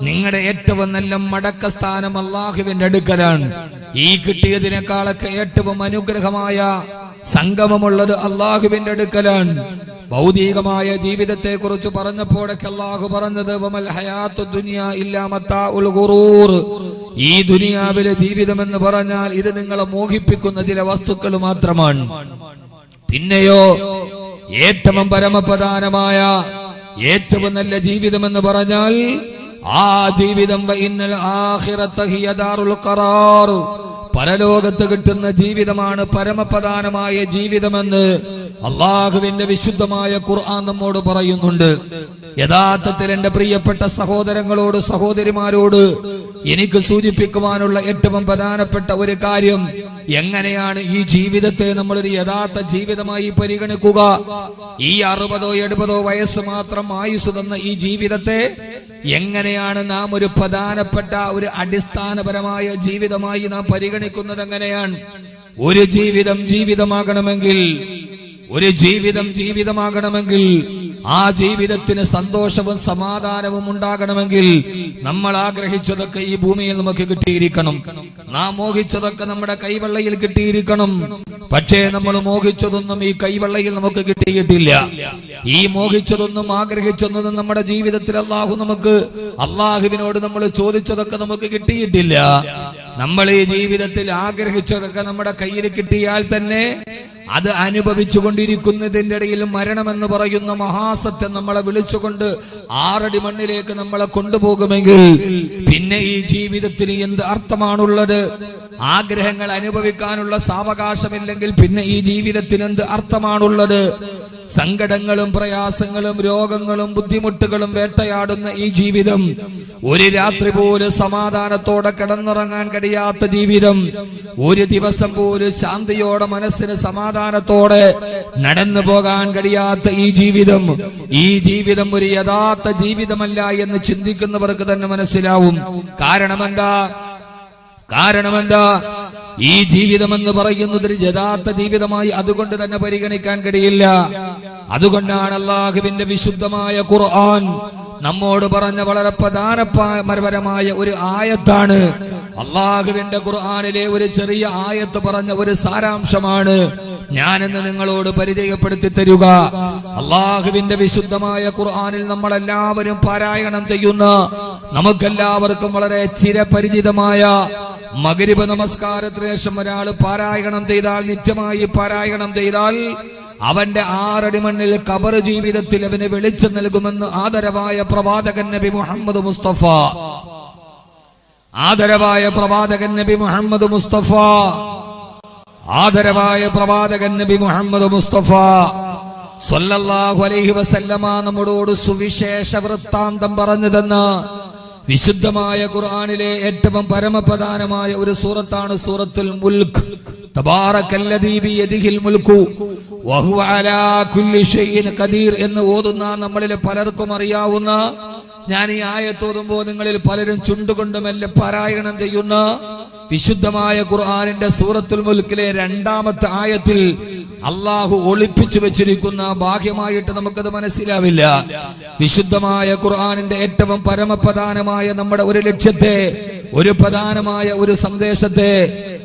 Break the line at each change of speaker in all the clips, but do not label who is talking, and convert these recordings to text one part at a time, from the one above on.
നിങ്ങളുടെ ഏറ്റവും നല്ല മടക്കസ്ഥാനം അള്ളാഹുവിന്റെ അടുക്കലാണ്. ഈ കിട്ടിയതിനേക്കാളൊക്കെ ഏറ്റവും അനുഗ്രഹമായ സംഗമമുള്ളത് അള്ളാഹുവിന്റെ അടുക്കലാണ്. ഭൗതികമായ ജീവിതത്തെ കുറിച്ച് പറഞ്ഞപ്പോഴൊക്കെ അള്ളാഹു പറഞ്ഞത് വമൽ ഹയാത്തു ദുനിയാ ഇല്ലാ മത്താഉൽ ഗുറൂർ. ഈ ദുനിയാവിലെ ജീവിതം എന്ന് പറഞ്ഞാൽ ഇത് നിങ്ങളെ മോഹിപ്പിക്കുന്ന ചില വസ്തുക്കൾ മാത്രമാണ്. പിന്നെയോ ഏറ്റവും പരമപ്രധാനമായ ഏറ്റവും നല്ല ജീവിതം എന്ന് പറഞ്ഞാൽ ആ ജീവിതം വഇന്നൽ ആഖിറത ഹിയ ദാറുൽ ഖറാർ, പരലോകത്ത് കിട്ടുന്ന ജീവിതമാണ് പരമപ്രധാനമായ ജീവിതമെന്ന് അള്ളാഹുവിന്റെ വിശുദ്ധമായ ഖുർആൻ നമ്മോട് പറയുന്നുണ്ട്. യഥാർത്ഥത്തിൽ എന്റെ പ്രിയപ്പെട്ട സഹോദരങ്ങളോട് സഹോദരിമാരോട് എനിക്ക് സൂചിപ്പിക്കുവാനുള്ള ഏറ്റവും പ്രധാനപ്പെട്ട ഒരു കാര്യം, എങ്ങനെയാണ് ഈ ജീവിതത്തെ നമ്മളൊരു യഥാർത്ഥ ജീവിതമായി പരിഗണിക്കുക? ഈ 60-70 വയസ്സ് മാത്രം ആയുസ് തന്ന ഈ ജീവിതത്തെ എങ്ങനെയാണ് നാം ഒരു പ്രധാനപ്പെട്ട ഒരു അടിസ്ഥാനപരമായ ജീവിതമായി നാം പരിഗണിക്കുന്നത്? എങ്ങനെയാണ് ഒരു ജീവിതം ജീവിതമാകണമെങ്കിൽ ആ ജീവിതത്തിന് സന്തോഷവും സമാധാനവും ഉണ്ടാകണമെങ്കിൽ നമ്മൾ ആഗ്രഹിച്ചതൊക്കെ ഈ ഭൂമിയിൽ നമുക്ക് കിട്ടിയിരിക്കണം. നാം മോഹിച്ചതൊക്കെ നമ്മുടെ കൈവെള്ളയിൽ കിട്ടിയിരിക്കണം. പക്ഷേ നമ്മൾ മോഹിച്ചതൊന്നും ഈ കൈവെള്ളയിൽ നമുക്ക് കിട്ടിയിട്ടില്ല. ഈ മോഹിച്ചതൊന്നും ആഗ്രഹിച്ചതൊന്നും നമ്മുടെ ജീവിതത്തിൽ അള്ളാഹുവിനോട് നമ്മൾ ചോദിച്ചതൊക്കെ നമുക്ക് കിട്ടിയിട്ടില്ല. നമ്മൾ ഈ ജീവിതത്തിൽ ആഗ്രഹിച്ചതൊക്കെ നമ്മുടെ കയ്യിൽ കിട്ടിയാൽ തന്നെ അത് അനുഭവിച്ചു കൊണ്ടിരിക്കുന്നതിന്റെ ഇടയിൽ മരണമെന്ന് പറയുന്ന മഹാസത്യം നമ്മളെ വിളിച്ചുകൊണ്ട് 6 അടി മണ്ണിലേക്ക് നമ്മളെ കൊണ്ടുപോകുമെങ്കിൽ പിന്നെ ഈ ജീവിതത്തിന് എന്ത് അർത്ഥമാണുള്ളത്? ആഗ്രഹങ്ങൾ അനുഭവിക്കാനുള്ള സാവകാശമില്ലെങ്കിൽ പിന്നെ ഈ ജീവിതത്തിന് എന്ത് അർത്ഥമാണുള്ളത്? സങ്കടങ്ങളും പ്രയാസങ്ങളും രോഗങ്ങളും ബുദ്ധിമുട്ടുകളും വേട്ടയാടുന്ന ഈ ജീവിതം, ഒരു രാത്രി പോലും സമാധാനത്തോടെ കിടന്നുറങ്ങാൻ കഴിയാത്ത ജീവിതം, ഒരു ദിവസം പോലും ശാന്തിയോടെ മനസ്സിന് സമാധാനത്തോടെ നടന്നു പോകാൻ കഴിയാത്ത ഈ ജീവിതം ഒരു യഥാർത്ഥ ജീവിതമല്ല എന്ന് ചിന്തിക്കുന്നവർക്ക് തന്നെ മനസ്സിലാവും. കാരണമെന്താ? ഈ ജീവിതമെന്ന് പറയുന്നത് ഒരു യഥാർത്ഥ ജീവിതമായി അതുകൊണ്ട് തന്നെ പരിഗണിക്കാൻ കഴിയില്ല. അതുകൊണ്ടാണ് അല്ലാഹുവിന്റെ വിശുദ്ധമായ ഖുർആൻ നമ്മോട് പറഞ്ഞ വളരെ പ്രധാനപരമായ ഒരു ആയത്താണ്. അല്ലാഹുവിന്റെ ഖുർആനിലെ ഒരു ചെറിയ ആയത്ത് പറഞ്ഞ ഒരു സാരാംശമാണ് ഞാനെന്ന് നിങ്ങളോട് പരിചയപ്പെടുത്തി തരുക. അല്ലാഹുവിന്റെ വിശുദ്ധമായ ഖുർആനിൽ നമ്മളെല്ലാവരും പാരായണം ചെയ്യുന്ന, നമുക്കെല്ലാവർക്കും വളരെ ചിരപരിചിതമായ മഗ്രിബ് നമസ്കാരത്തിന് ശേഷം ഒരാൾ പാരായണം ചെയ്താൽ, നിത്യമായി പാരായണം ചെയ്താൽ അവന്റെ 6 അടി മണ്ണിൽ ഖബർ ജീവിതത്തിൽ അവന് വെളിച്ചം നൽകുമെന്ന് ആദരവായ പ്രവാചകൻ നബി മുഹമ്മദ് മുസ്തഫ സല്ലല്ലാഹു അലൈഹി വസല്ലമ നമ്മോട് സുവിശേഷ വൃത്താന്തം പറഞ്ഞു തന്ന വിശുദ്ധമായ ഖുർആനിലെ ഏറ്റവും പരമപ്രധാനമായ ഒരു സൂറത്താണ് സൂറത്തുൽ മുൽക്ക്. തബാറകല്ലദീ ബിയദിഹിൽ മുൽക്കു വഹുവ അലാ കുല്ലി ഷൈഇൻ ഖദീർ എന്ന് ഓതുന്ന നമ്മളിൽ പലർക്കും അറിയാവുന്ന, ഞാൻ ഈ ആയത്ത് ഓതുമ്പോൾ നിങ്ങളിൽ പലരും ചുണ്ടുകൊണ്ട് മെല്ലെ പാരായണം ചെയ്യുന്ന വിശുദ്ധമായ ഖുർആനിന്റെ സൂറത്തുൽ മുൽക്കിലെ 2-ാമത്തെ ആയത്തിൽ അള്ളാഹു ഒളിപ്പിച്ചു വെച്ചിരിക്കുന്ന ബാഹ്യമായിട്ട് നമുക്കത് മനസ്സിലാവില്ല. വിശുദ്ധമായ ഖുർആനിന്റെ ഏറ്റവും പരമപ്രധാനമായ നമ്മുടെ ഒരു ലക്ഷ്യത്തെ, ഒരു പ്രധാനമായ ഒരു സന്ദേശത്തെ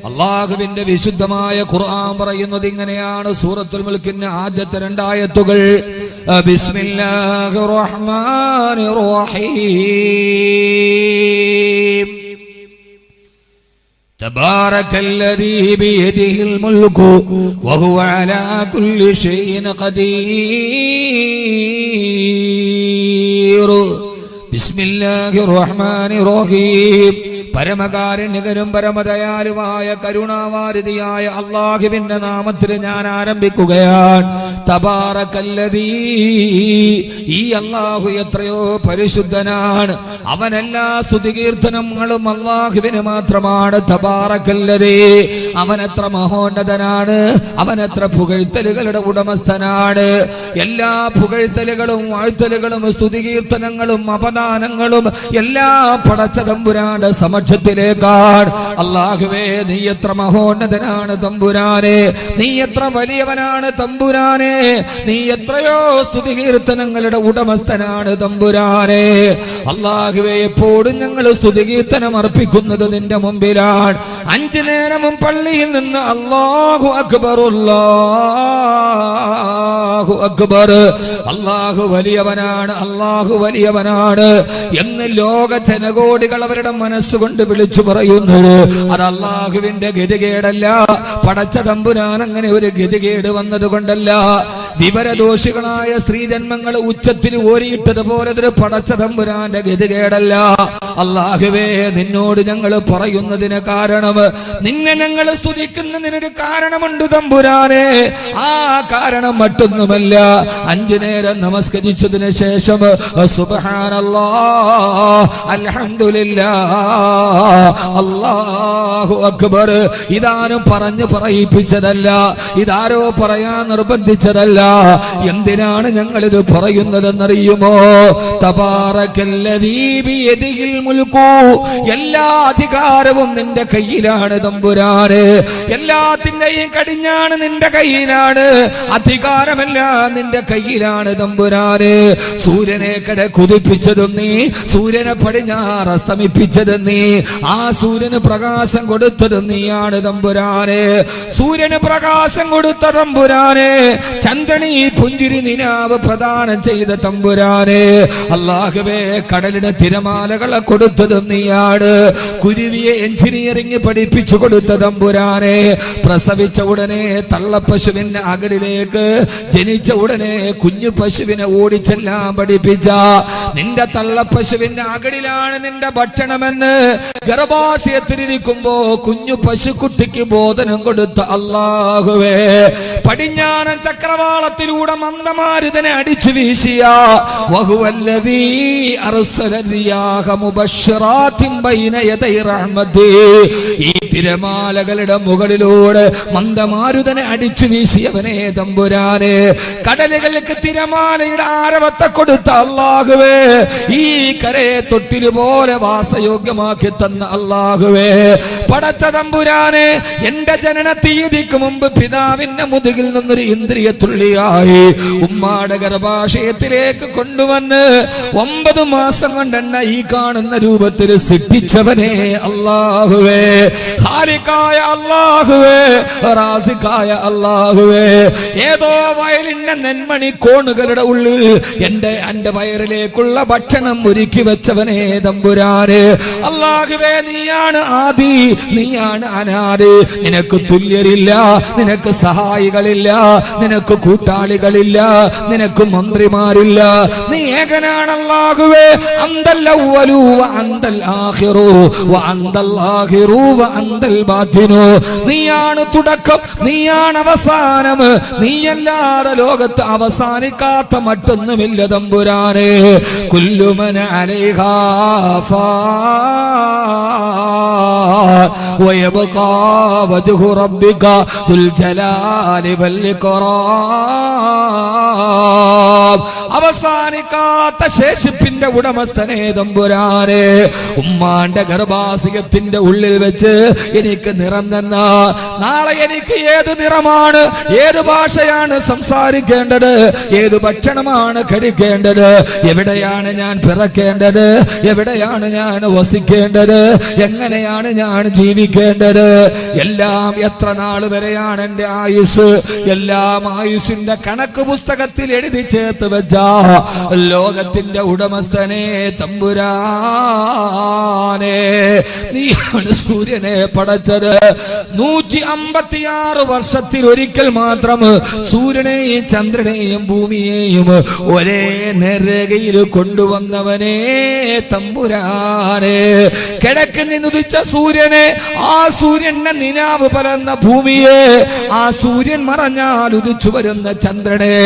അള്ളാഹുവിന്റെ വിശുദ്ധമായ ഖുർആൻ പറയുന്നത് ഇങ്ങനെയാണ്. സൂറത്തുൽ മുൽക്കിന്റെ ആദ്യത്തെ 2 ആയത്തുകൾ ബിസ്മില്ലാഹിർ റഹ്മാനിർ റഹീം തബാറകല്ലദീ ബിയദിഹിൽ മുൽക്കു വഹുവ അലാ കുല്ലി ഷൈഇൻ ഖദീർ. ബിസ്മില്ലാഹിർ റഹ്മാനിർ റഹീം. പരമകാരുണ്യകനും പരമദയാലുവായ കരുണാവാരിധിയായ അല്ലാഹുവിന്റെ നാമത്തിൽ ഞാൻ ആരംഭിക്കുകയാണ്. തബാറകല്ലദീ, ഈ അല്ലാഹു എത്രയോ പരിശുദ്ധനാണ്. അവനെല്ലാ സ്തുതികീർത്തനങ്ങളും അല്ലാഹുവിന് മാത്രമാണ്. തബാറകല്ലദീ, അവനെത്ര മഹോന്നതനാണ്, അവനെത്ര പുകഴ്ത്തലുകളുടെ ഉടമസ്ഥനാണ്. എല്ലാ പുകഴ്ത്തലുകളും വാഴ്ത്തലുകളും സ്തുതികീർത്തനങ്ങളും അപദാനങ്ങളും എല്ലാ പടച്ച തമ്പുരാന്റെ സമക്ഷത്തിലേക്കാണ്. അല്ലാഹുവേ, നീ എത്ര മഹോന്നതനാണ് തമ്പുരാനെ, നീ എത്ര വലിയവനാണ് തമ്പുരാനെ, നീ എത്രയോ സ്തുതികീർത്തനങ്ങളുടെ ഉടമസ്ഥനാണ് തമ്പുരാനെ. അല്ലാഹുവേ, അല്ലാഹുവേ എപ്പോഴും ഞങ്ങൾ സ്തുതികീർത്തനം അർപ്പിക്കുന്നത് നിന്റെ മുമ്പിലാണ്. 5 നേരവും പള്ളിയിൽ നിന്ന് അല്ലാഹു അക്ബർ അല്ലാഹു അക്ബർ, അല്ലാഹു വലിയവനാണ്, അല്ലാഹു വലിയവനാണ് എന്ന് ലോക ജനകോടികൾ അവരുടെ മനസ്സുകൊണ്ട് വിളിച്ചു പറയുന്നത് അത് അല്ലാഹുവിന്റെ ഗതികേടല്ല. പടച്ച തമ്പുരാൻ അങ്ങനെ ഒരു ഗതികേട് വന്നത് കൊണ്ടല്ല. വിവരദോഷികളായ സ്ത്രീജന്മങ്ങൾ ഉച്ചത്തിൽ ഓരിയിട്ടതുപോലെ ഒരു പടച്ച തമ്പുരാന്റെ ഗതികേടല്ല. അല്ലാഹുവേ നിന്നോട് ഞങ്ങൾ പറയുന്നതിന് കാരണം, നിന്നെ ഞങ്ങൾ സ്തുതിക്കുന്നതിനൊരു കാരണമുണ്ട് തമ്പുരാനെ. ആ കാരണം മറ്റൊന്നുമല്ല, 5 നേരം നമസ്കരിച്ചതിന് ശേഷം സുബ്ഹാനല്ലാഹ് അൽഹംദുലില്ലാഹ് അല്ലാഹു അക്ബർ ഇതാരും പറഞ്ഞു പറയിപ്പിച്ചതല്ല, ഇതാരോ പറയാൻ നിർബന്ധിച്ചതല്ല. എന്തിനാണ് ഞങ്ങൾ ഇത് പറയുന്നതെന്നറിയുമോ? തബാറകല്ലദീ ബിയദിഹിൽ മുൽക്കു, എല്ലാ അധികാരവും നിന്റെ കയ്യിലാണ് തമ്പുരാനെ. എല്ലാത്തിന്റെയും കടിഞ്ഞാണ് നിന്റെ കയ്യിലാണ്, അധികാരമെല്ലാം നിന്റെ കയ്യിലാണ് തമ്പുരാനെ. സൂര്യനെ കുതിപ്പിച്ചതും നീ, സൂര്യനെ പടിഞ്ഞാറ് അസ്തമിപ്പിച്ചതും നീ, ആ സൂര്യന് പ്രകാശം കൊടുത്തതും നീയാണ് തമ്പുരാനെ. സൂര്യന് പ്രകാശം കൊടുത്ത തമ്പുരാനെ, ചന്ദ്രനി പുഞ്ചിരി നിലാവ് പ്രദാനം ചെയ്ത തമ്പുരാനെ. അല്ലാഹുവേ കടലിന് തിരമാലകളെ കൊടുത്തതും നീയാണ്. കുരുവിയെ എഞ്ചിനീയറിംഗ് പഠിപ്പിച്ചു കൊടുത്ത തമ്പുരാനെ. പ്രസവിച്ച ഉടനെ തള്ളപ്പശുവിന്റെ അകടിലേക്ക്, ജനിച്ച ഉടനെ കുഞ്ഞു പശുവിനെ ഓടിച്ചെല്ലാം പഠിപ്പിച്ച നിന്റെ തള്ളപ്പശുവിന്റെ അകടിലാണ് നിന്റെ ഭക്ഷണമെന്ന് ഗർഭാശയത്തിലിരിക്കുമ്പോ കുഞ്ഞു പശുക്കുട്ടിക്ക് ബോധനം കൊടുത്ത അല്ലാഹുവേ, പടിഞ്ഞാറൻ ചക്രവാളത്തിലൂടെ മന്ദമാരുതനെ അടിച്ചു വീശിയ വഹുവല്ലദീ അർസല റിയാഹ മുബശ്ശിറാത്തിൻ ബൈന യദൈ റഹ്മതി, ഈ തിരമാലകളുടെ മുകളിലൂടെ മന്ദമാരുതനെ അടിച്ചു വീശിയവനെ തമ്പുരാനെ. കടലുകൾക്ക് തിരമാലയുടെ ആരവത്തെ കൊടുത്ത അല്ലാഹുവേ, ഈ കരയെ തൊട്ടിലുപോലെ വാസയോഗ്യമാക്കി തന്ന അല്ലാഹുവേ, പടച്ച തമ്പുരാനെ. എന്റെ ജനന തീയതിക്ക് മുമ്പ് പിതാവിന്റെ മുതുകിൽ നിന്നൊരു ഇന്ദ്രിയ തുള്ളിയായി ഉമ്മാടെ ഗർഭാശയത്തിലേക്ക് കൊണ്ടുവന്ന് 9 മാസം കൊണ്ടെന്നെ ഈ കാണുന്ന രൂപത്തിൽ സൃഷ്ടിച്ചവനെ അല്ലാഹുവേ, ഖാലിഖായ അല്ലാഹുവേ, റാസിഖായ അല്ലാഹുവേ. ഏതോ വയലിന്റെ നെന്മണി കോണുകളുടെ ഉള്ളിൽ എന്റെ വയറിലേക്കുള്ള ഭക്ഷണം ഒരുക്കി വെച്ചവനെ തമ്പുരാനെ. അല്ലാഹുവേ നീയാണ് ആദി, നീയാണ് അനാദി, നിനക്ക് തുല്യരില്ല, നിനക്ക് സഹായികളില്ല, നിനക്ക് കൂട്ടാളികളില്ല, നിനക്ക് മന്ത്രിമാരില്ല, നീ ഏകനാണ് അല്ലാഹുവേ. അന്തൽ അവ്വലു വ അന്തൽ ആഖിറു വ അന്തൽ ആഖിറു വ അന്തൽ ബാത്തിനു, നീയാണ് തുടക്കം, നീയാണ് അവസാനം, നീയല്ലാതെ ലോകത്ത് അവസാനിക്കാത്ത മറ്റൊന്നുമില്ല തമ്പുരാനെ. കുല്ലു മൻ അലൈഹാ ഫാൻ വയബ്ഖാ വജ്ഹു റബ്ബിക ദുൽ ജലാലി വൽ ഇക്റാം, അവസാനിക്കാത്ത ശേഷിപ്പിന്റെ ഉടമസ്ഥനെ തമ്പുരാനെ. ഉമ്മാന്റെ ഗർഭാശയത്തിന്റെ ഉള്ളിൽ വെച്ച് എനിക്ക് നിറം തന്ന, നാളെ എനിക്ക് ഏത് നിറമാണ്, ഏത് ഭാഷയാണ് സംസാരിക്കേണ്ടത്, ഏത് ഭക്ഷണമാണ് കഴിക്കേണ്ടത്, എവിടെയാണ് ഞാൻ പിറക്കേണ്ടത്, എവിടെയാണ് ഞാൻ വസിക്കേണ്ടത്, എങ്ങനെയാണ് ഞാൻ ജീവിക്കേണ്ടത്, എല്ലാം എത്ര നാൾ വരെയാണ് എന്റെ ആയുസ്, എല്ലാം ആയുസിന്റെ കണക്ക് പുസ്തകത്തിൽ എഴുതി ചേർത്ത് വെച്ച ലോകത്തിന്റെ ഉടമസ്ഥനെ തമ്പുരാനെ. നീയാണ് സൂര്യനെ പടച്ചത്. 156 വർഷത്തിൽ ഒരിക്കൽ മാത്രം സൂര്യനെയും ചന്ദ്രനെയും ഭൂമിയെയും ഒരേ നേർരേഖയിൽ കൊണ്ടുവന്നവനെ തമ്പുരാനെ. കിഴക്ക് നിന്നുദിച്ച സൂര്യനെ, ആ സൂര്യന്റെ നിലാവ് പരന്ന ഭൂമിയെ, ആ സൂര്യൻ മറഞ്ഞാൽ ഉദിച്ചു വരുന്ന ചന്ദ്രനെ,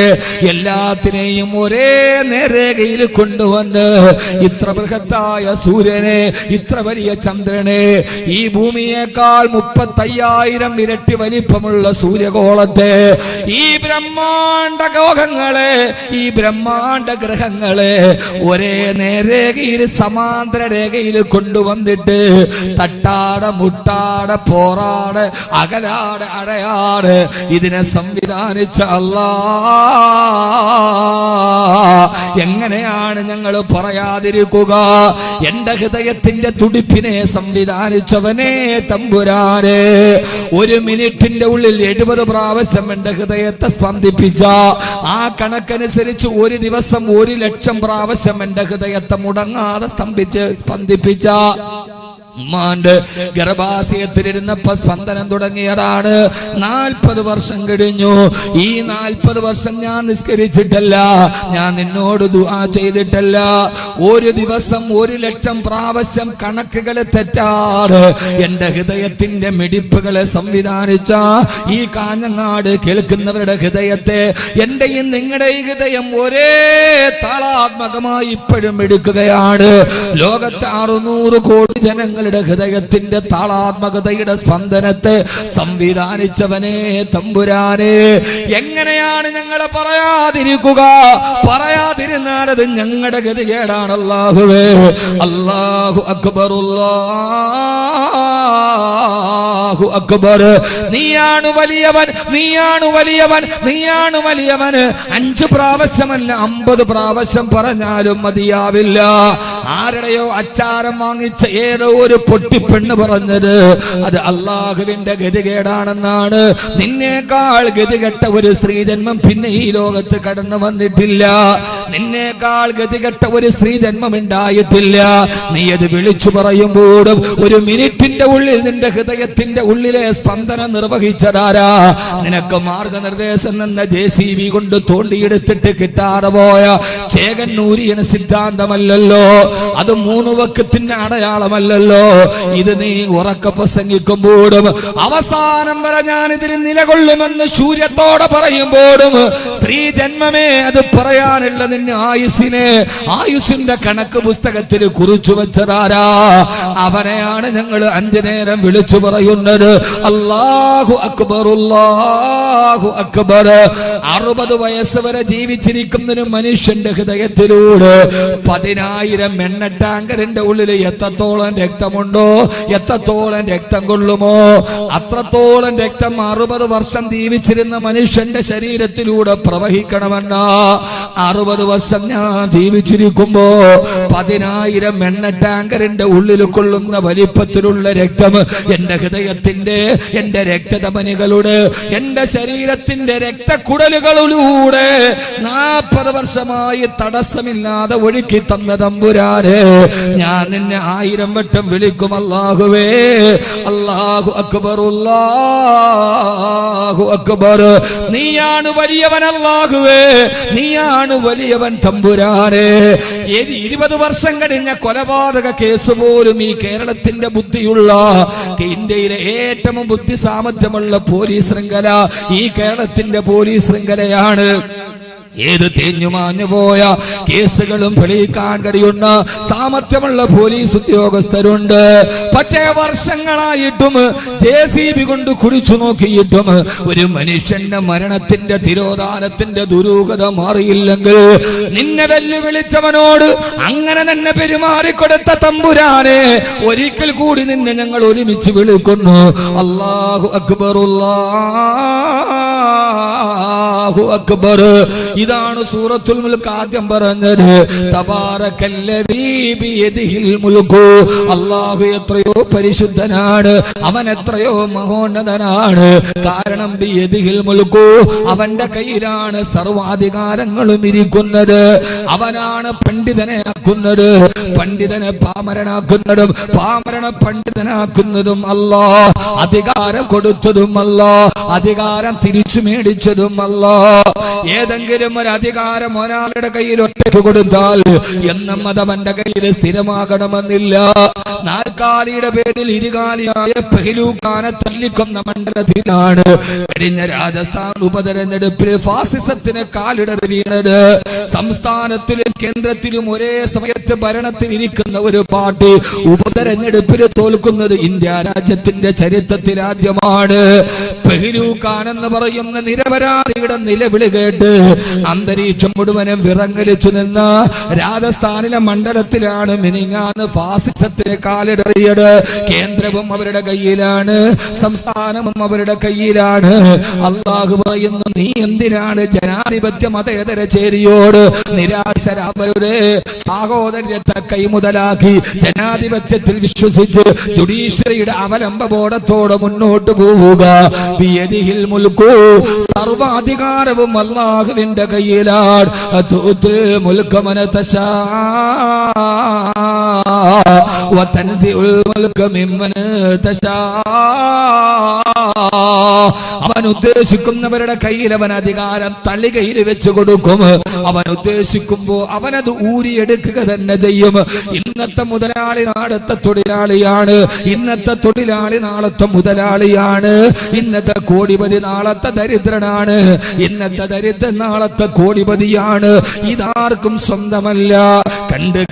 എല്ലാത്തിനെയും ഒരേ നേർരേഖയിൽ കൊണ്ടുവന്ന് ഇത്ര ബൃഹത്തായ സൂര്യനെ, ഇത്ര വലിയ ചന്ദ്രനെ, ഈ ഭൂമിയേക്കാൾ 35,000 ഇരട്ടി വലിപ്പമുള്ള സൂര്യഗോളത്തെ, ഈ ബ്രഹ്മാണ്ഡ ഗോഹങ്ങളെ, ഈ ബ്രഹ്മാണ്ഡ ഗ്രഹങ്ങളെ ഒരേ നേർരേഖയിൽ സമാന്തര രേഖയിൽ കൊണ്ടുവന്നിട്ട് തട്ടാടെ മുട്ടാടെ പോറാടെ അകലാടെ അടയാട് ഇതിനെ സംവിധാനിച്ച അല്ലാഹ്, എങ്ങനെയാണ് ഞങ്ങൾ പറയാതിരിക്കുക? എന്റെ ഹൃദയത്തിന്റെ തുടിപ്പിനെ സംവിധാനിച്ചവനെ തമ്പുരാനെ, ഒരു മിനിറ്റിന്റെ ഉള്ളിൽ 70 പ്രാവശ്യം എന്റെ ഹൃദയത്തെ സ്പന്ദിപ്പിച്ച ആ കണക്കനുസരിച്ച് ഒരു ദിവസം 1,00,000 പ്രാവശ്യം എന്റെ ഹൃദയത്തെ മുടങ്ങാതെ സ്പന്ദിപ്പിച്ച ഉമ്മാന്റെ ഗർഭാശയത്തിലിരുന്നപ്പോ സ്പന്ദനം തുടങ്ങിയതാണ്. 40 വർഷം കഴിഞ്ഞു. ഈ 40 വർഷം ഞാൻ നിസ്കരിച്ചിട്ടല്ല, ഞാൻ നിന്നോട് ദുആ ചെയ്തിട്ടല്ല. ഒരു ദിവസം 1,00,000 പ്രാവശ്യം കണക്കുകൾ തെറ്റാറ് എന്റെ ഹൃദയത്തിന്റെ മിടിപ്പുകളെ സംവിധാനിച്ച ഈ കാഞ്ഞങ്ങാട് കേൾക്കുന്നവരുടെ ഹൃദയത്തെ, എന്റെയും നിങ്ങളുടെയും ഹൃദയം ഒരേ താളാത്മകമായി ഇപ്പോഴും എടുക്കുകയാണ്. ലോകത്തെ 600 കോടി ജനങ്ങളുടെ ഹൃദയത്തിന്റെ താളാത്മകതയുടെ സ്പന്ദനത്തെ സംവിധാനിച്ചവനെ തമ്പുരാനെ, എങ്ങനെയാണ് ഞങ്ങളെ പറയാതിരിക്കുക? പറയാതിരുന്നാൽ അത് ഞങ്ങളുടെ ഗതികേടാണ്. അല്ലാഹുവേ, അല്ലാഹു അക്ബർ, അല്ലാഹു അക്ബർ. നീയാണ് വലിയവൻ, നീയാണ് വലിയവൻ, നീയാണ് വലിയവൻ. 5 പ്രാവശ്യമല്ല 50 പ്രാവശ്യം പറഞ്ഞാലും മതിയാവില്ല. ആരുടെയോ അച്ചാരം വാങ്ങിച്ച ഏതോ ഒരു പൊട്ടിപ്പെണ്ണ് പറഞ്ഞത് അത് അള്ളാഹുവിന്റെ ഗതികേടാണെന്നാണ്. നിന്നേക്കാൾ ഗതികെട്ട ഒരു സ്ത്രീജന്മം പിന്നെ ഈ ലോകത്ത് കടന്നു വന്നിട്ടില്ല. നിന്നേക്കാൾ ഗതികെട്ട ഒരു സ്ത്രീജന്മം ഉണ്ടായിട്ടില്ല. നീ അത് വിളിച്ചു പറയുമ്പോഴും ഒരു മിനിറ്റിന്റെ ഉള്ളിൽ നിന്റെ ഹൃദയത്തിന്റെ ഉള്ളിലെ സ്പന്ദനം നിർവഹിച്ചതാരാ? നിനക്ക് മാർഗനിർദ്ദേശം എന്ന JCB കൊണ്ട് തോണ്ടിയെടുത്തിട്ട് കിട്ടാതെ പോയ ചേകന്നൂരിയൻ സിദ്ധാന്തമല്ലല്ലോ, അത് 3 വക്കത്തിന്റെ അടയാളമല്ലല്ലോ. ഇത് നീ ഉറക്കെ പ്രസംഗിക്കുമ്പോഴും അവസാനം വരെ ഞാൻ ഇതിന് നിലകൊള്ളുമെന്ന് ശൂര്യത്തോടെ പറയുമ്പോഴും സ്ത്രീ ജന്മമേ അത് പറയാനുള്ള നിന്നെ ആയുസിന്റെ കണക്ക് പുസ്തകത്തിൽ കുറിച്ചു വെച്ചതാരാ? അവനെയാണ് ഞങ്ങൾ 5 നേരം വിളിച്ചു പറയുന്നത്. അല്ലാഹു അക്ബർ, അല്ലാഹു അക്ബർ. 60 വയസ്സ് വരെ ജീവിച്ചിരിക്കുന്ന ഒരു മനുഷ്യന്റെ ഹൃദയത്തിലൂടെ 10,000 എണ്ണ ടാങ്കറിന്റെ ഉള്ളിൽ എത്രത്തോളം രക്തമുണ്ടോ, എത്രത്തോളം രക്തം കൊള്ളുമോ അത്രത്തോളം രക്തം 60 വർഷം ജീവിച്ചിരുന്ന മനുഷ്യന്റെ ശരീരത്തിലൂടെ പ്രവഹിക്കണമെന്ന 60 വർഷം ഞാൻ ജീവിച്ചിരിക്കുമ്പോ 10,000 എണ്ണ ടാങ്കറിന്റെ ഉള്ളിൽ കൊള്ളുന്ന വലിപ്പത്തിലുള്ള രക്തം എന്റെ ഹൃദയത്തിന്റെ, എന്റെ രക്തധമനികളുടെ, എന്റെ ശരീരത്തിന്റെ രക്തക്കുടലുകളിലൂടെ 40 വർഷമായി തടസ്സമില്ലാതെ ഒഴുക്കി തന്ന തമ്പുരാനെ, ഞാൻ നിന്നെ 1000 വട്ടം വിളിക്കും. അല്ലാഹുവേ, അല്ലാഹു അക്ബർ, അല്ലാഹു അക്ബർ. നീയാണ് വലിയവൻ അല്ലാഹുവേ, നീയാണ് വലിയവൻ തമ്പുരാനെ. 20 വർഷം കഴിഞ്ഞ കൊലപാതക കേസ് പോലും ഈ കേരളത്തിന്റെ ബുദ്ധിയുള്ള, ഇന്ത്യയിലെ ഏറ്റവും ബുദ്ധി സാമർത്ഥ്യമുള്ള പോലീസ് ശൃംഖല ഈ കേരളത്തിന്റെ പോലീസ് ശൃംഖലയാണ്. ഏത് തേഞ്ഞുമാഞ്ഞു പോയ കേസുകളും തെളിയിക്കാൻ കഴിയുന്ന സാമർത്ഥ്യമുള്ള പോലീസ് ഉദ്യോഗസ്ഥരുണ്ട്. പക്ഷേ വർഷങ്ങളായിട്ടും JCB കൊണ്ട് കുഴിച്ചു നോക്കിയിട്ടും ഒരു മനുഷ്യന്റെ മരണത്തിന്റെ തിരോധാനത്തിന്റെ ദുരൂഹത മാറിയില്ലെങ്കിൽ നിന്നെ വെല്ലുവിളിച്ചവനോട് അങ്ങനെ തന്നെ പെരുമാറിക്കൊടുത്ത തമ്പുരാനെ, ഒരിക്കൽ കൂടി നിന്നെ ഞങ്ങൾ ഒരുമിച്ച് വിളിക്കുന്നു. അല്ലാഹു അക്ബർ, അല്ലാഹു അക്ബർ. ഇതാണ് സൂറത്തുൽ മുൽക്ക് ആദ്യം പറഞ്ഞത്. തബാറകല്ലദീ ബിയദിഹിൽ മുൽക്കു. അല്ലാഹു എത്രയോ പരിശുദ്ധനാണ്, അവൻ എത്രയോ മഹോന്നതനാണ്. കാരണം ബിയദിഹിൽ മുൽക്കു, അവന്റെ കയ്യിലാണ് സർവാധികാരങ്ങളും ഇരിക്കുന്നത്. അവനാണ് പണ്ഡിതനെ ആക്കുന്നത്, പണ്ഡിതനെ പാമരനാക്കുന്നതും പാമരനെ പണ്ഡിതനാക്കുന്നതും അല്ലാഹ്. അധികാരം കൊടുത്തതും അല്ലാഹ്, അധികാരം തിരിച്ചു മേടിച്ചതും അല്ലാഹ്. ഏതെങ്കിലും ഒരു അധികാരം ഒരാളുടെ കയ്യിൽ ഒറ്റയ്ക്ക് കൊടുത്താൽ എന്നും അതവന്റെ കയ്യിൽ സ്ഥിരമാകണമെന്നില്ല. നാൽക്കാലിയുടെ പേരിൽ ഇരുകാലിയായ പെഹ്ലൂഖാനെ തല്ലിക്കൊന്ന മണ്ഡലത്തിലാണ് കഴിഞ്ഞ രാജസ്ഥാൻ ഉപതെരഞ്ഞെടുപ്പിൽ ഫാസിസത്തിന് കാലിടറി വീണത്. സംസ്ഥാനത്തിലും കേന്ദ്രത്തിലും ഒരേ സമയത്ത് ഭരണത്തിൽ ഇരിക്കുന്ന ഒരു പാർട്ടി ഉപതെരഞ്ഞെടുപ്പിൽ തോൽക്കുന്നത് ഇന്ത്യ രാജ്യത്തിന്റെ ചരിത്രത്തിൽ ആദ്യമാണ്. പെഹ്ലൂഖാൻ എന്ന് പറയുന്ന നിരപരാധിയുടെ നിലവിളി കേട്ട് അന്തരീക്ഷം മുഴുവനും വിറങ്ങലിച്ചു നിന്ന രാജസ്ഥാനിലെ മണ്ഡലത്തിലാണ് മിനിങ്ങാന്ന് ഫാസിസത്തിന് കാലിടറിയത്. കേന്ദ്രവും അവരുടെ കയ്യിലാണ്, സംസ്ഥാനവും അവരുടെ കയ്യിലാണ്. അള്ളാഹു പറയുന്നു, നീ എന്തിനാണ് ജനാധിപത്യ മതേതര ചേരിയോട് നിരാശരാവരുടെ സാഹോദര്യത്തെ കൈമുതലാക്കി ജനാധിപത്യത്തിൽ വിശ്വസിച്ച് ജുഡീഷ്യറിയുടെ അവലംബ ബോധത്തോടെ മുന്നോട്ട് പോവുക? ബിയദിഹിൽ മുൽക്കു, സർവാധികാരവും അല്ലാഹുവിന്റെ കയ്യിലാണ്. തുഅ്തിൽ മുൽക മൻ തശാ വതൻസിഉൽ മുൽക മിമ്മൻ തശാ. അവൻ ഉദ്ദേശിക്കുന്നവരുടെ കയ്യിൽ അവൻ അധികാരം തള്ളികയിൽ വെച്ച് കൊടുക്കും. അവൻ ഉദ്ദേശിക്കുമ്പോ അവനത് ഊരിയെടുക്കുക തന്നെ ചെയ്യും. ഇന്നത്തെ മുതലാളി നാളത്തെ തൊഴിലാളിയാണ്, ഇന്നത്തെ തൊഴിലാളി നാളത്തെ മുതലാളിയാണ്, ഇന്നത്തെ കോടിപതി നാളത്തെ ദരിദ്രനാണ്, ഇന്നത്തെ ദരിദ്രൻ നാളത്തെ കോടിപതിയാണ്. ഇതാർക്കും സ്വന്തമല്ല.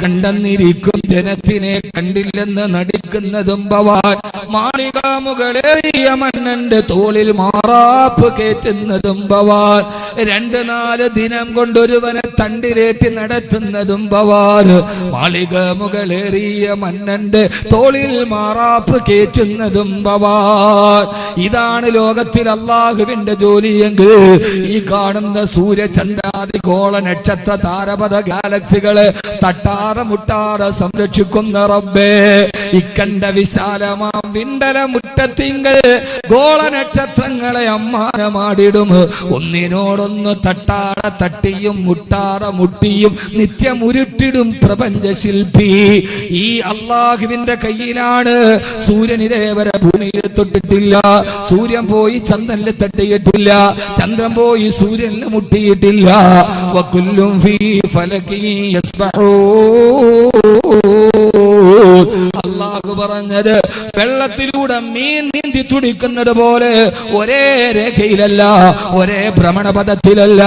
കണ്ടെന്നിരിക്കും ജനത്തിനെ കണ്ടില്ലെന്ന് നടിക്കുന്നതും ഭവാൻ. മാളിക മുകളേറിയ മന്നന്റെ തോളിൽ മാറാപ്പ് കേറ്റുന്നതും ഭവാൻ. 2-4 ദിനം കൊണ്ടൊരുവനെ തണ്ടിലേറ്റി നടത്തുന്നതും ഭവാൻ. മാളിക മുകളേറിയ മന്നന്റെ തോളിൽ മാറാപ്പ് കേറ്റുന്നതും ഭവാൻ. ഇതാണ് ലോകത്തിൽ അല്ലാഹുവിന്റെ ജോലിയെങ്കിൽ ഈ കാണുന്ന സൂര്യചന്ദ്രാദി ഗോള നക്ഷത്ര താരപഥ ഗാലക്സികളെ തട്ടാറ മുട്ടാറ സംരക്ഷിക്കുന്ന റബ്ബേ, ഇക്കണ്ട വിശാലമാം വിണ്ടല മുറ്റത്തിങ്കൾ ഗോള നക്ഷത്രങ്ങളെ അമ്മാനമാടിടും. ഒന്നിനോടൊന്ന് തട്ടാറ തട്ടിയും മുട്ടാറ മുട്ടിയും നിത്യമുരുട്ടിടും പ്രപഞ്ച ശില്പി. ഈ അല്ലാഹുവിന്റെ കയ്യിലാണ്. സൂര്യൻ ഇതേവരെ ഭൂമിയിൽ തൊട്ടിട്ടില്ല, സൂര്യൻ പോയി ചന്ദ്രനിൽ തട്ടിയിട്ടില്ല, ചന്ദ്രൻ പോയി സൂര്യനിൽ മുട്ടിയിട്ടില്ല. വകുല്ലും ഫീ ഫലകി യസ്ബഹൂൻ. അല്ലാഹു പറഞ്ഞത് വെള്ളത്തിലൂടെ മീൻ നീന്തി തുടിക്കുന്നത് പോലെ ഒരേ രേഖയിലല്ല, ഒരേ ഭ്രമണപഥത്തിലല്ല,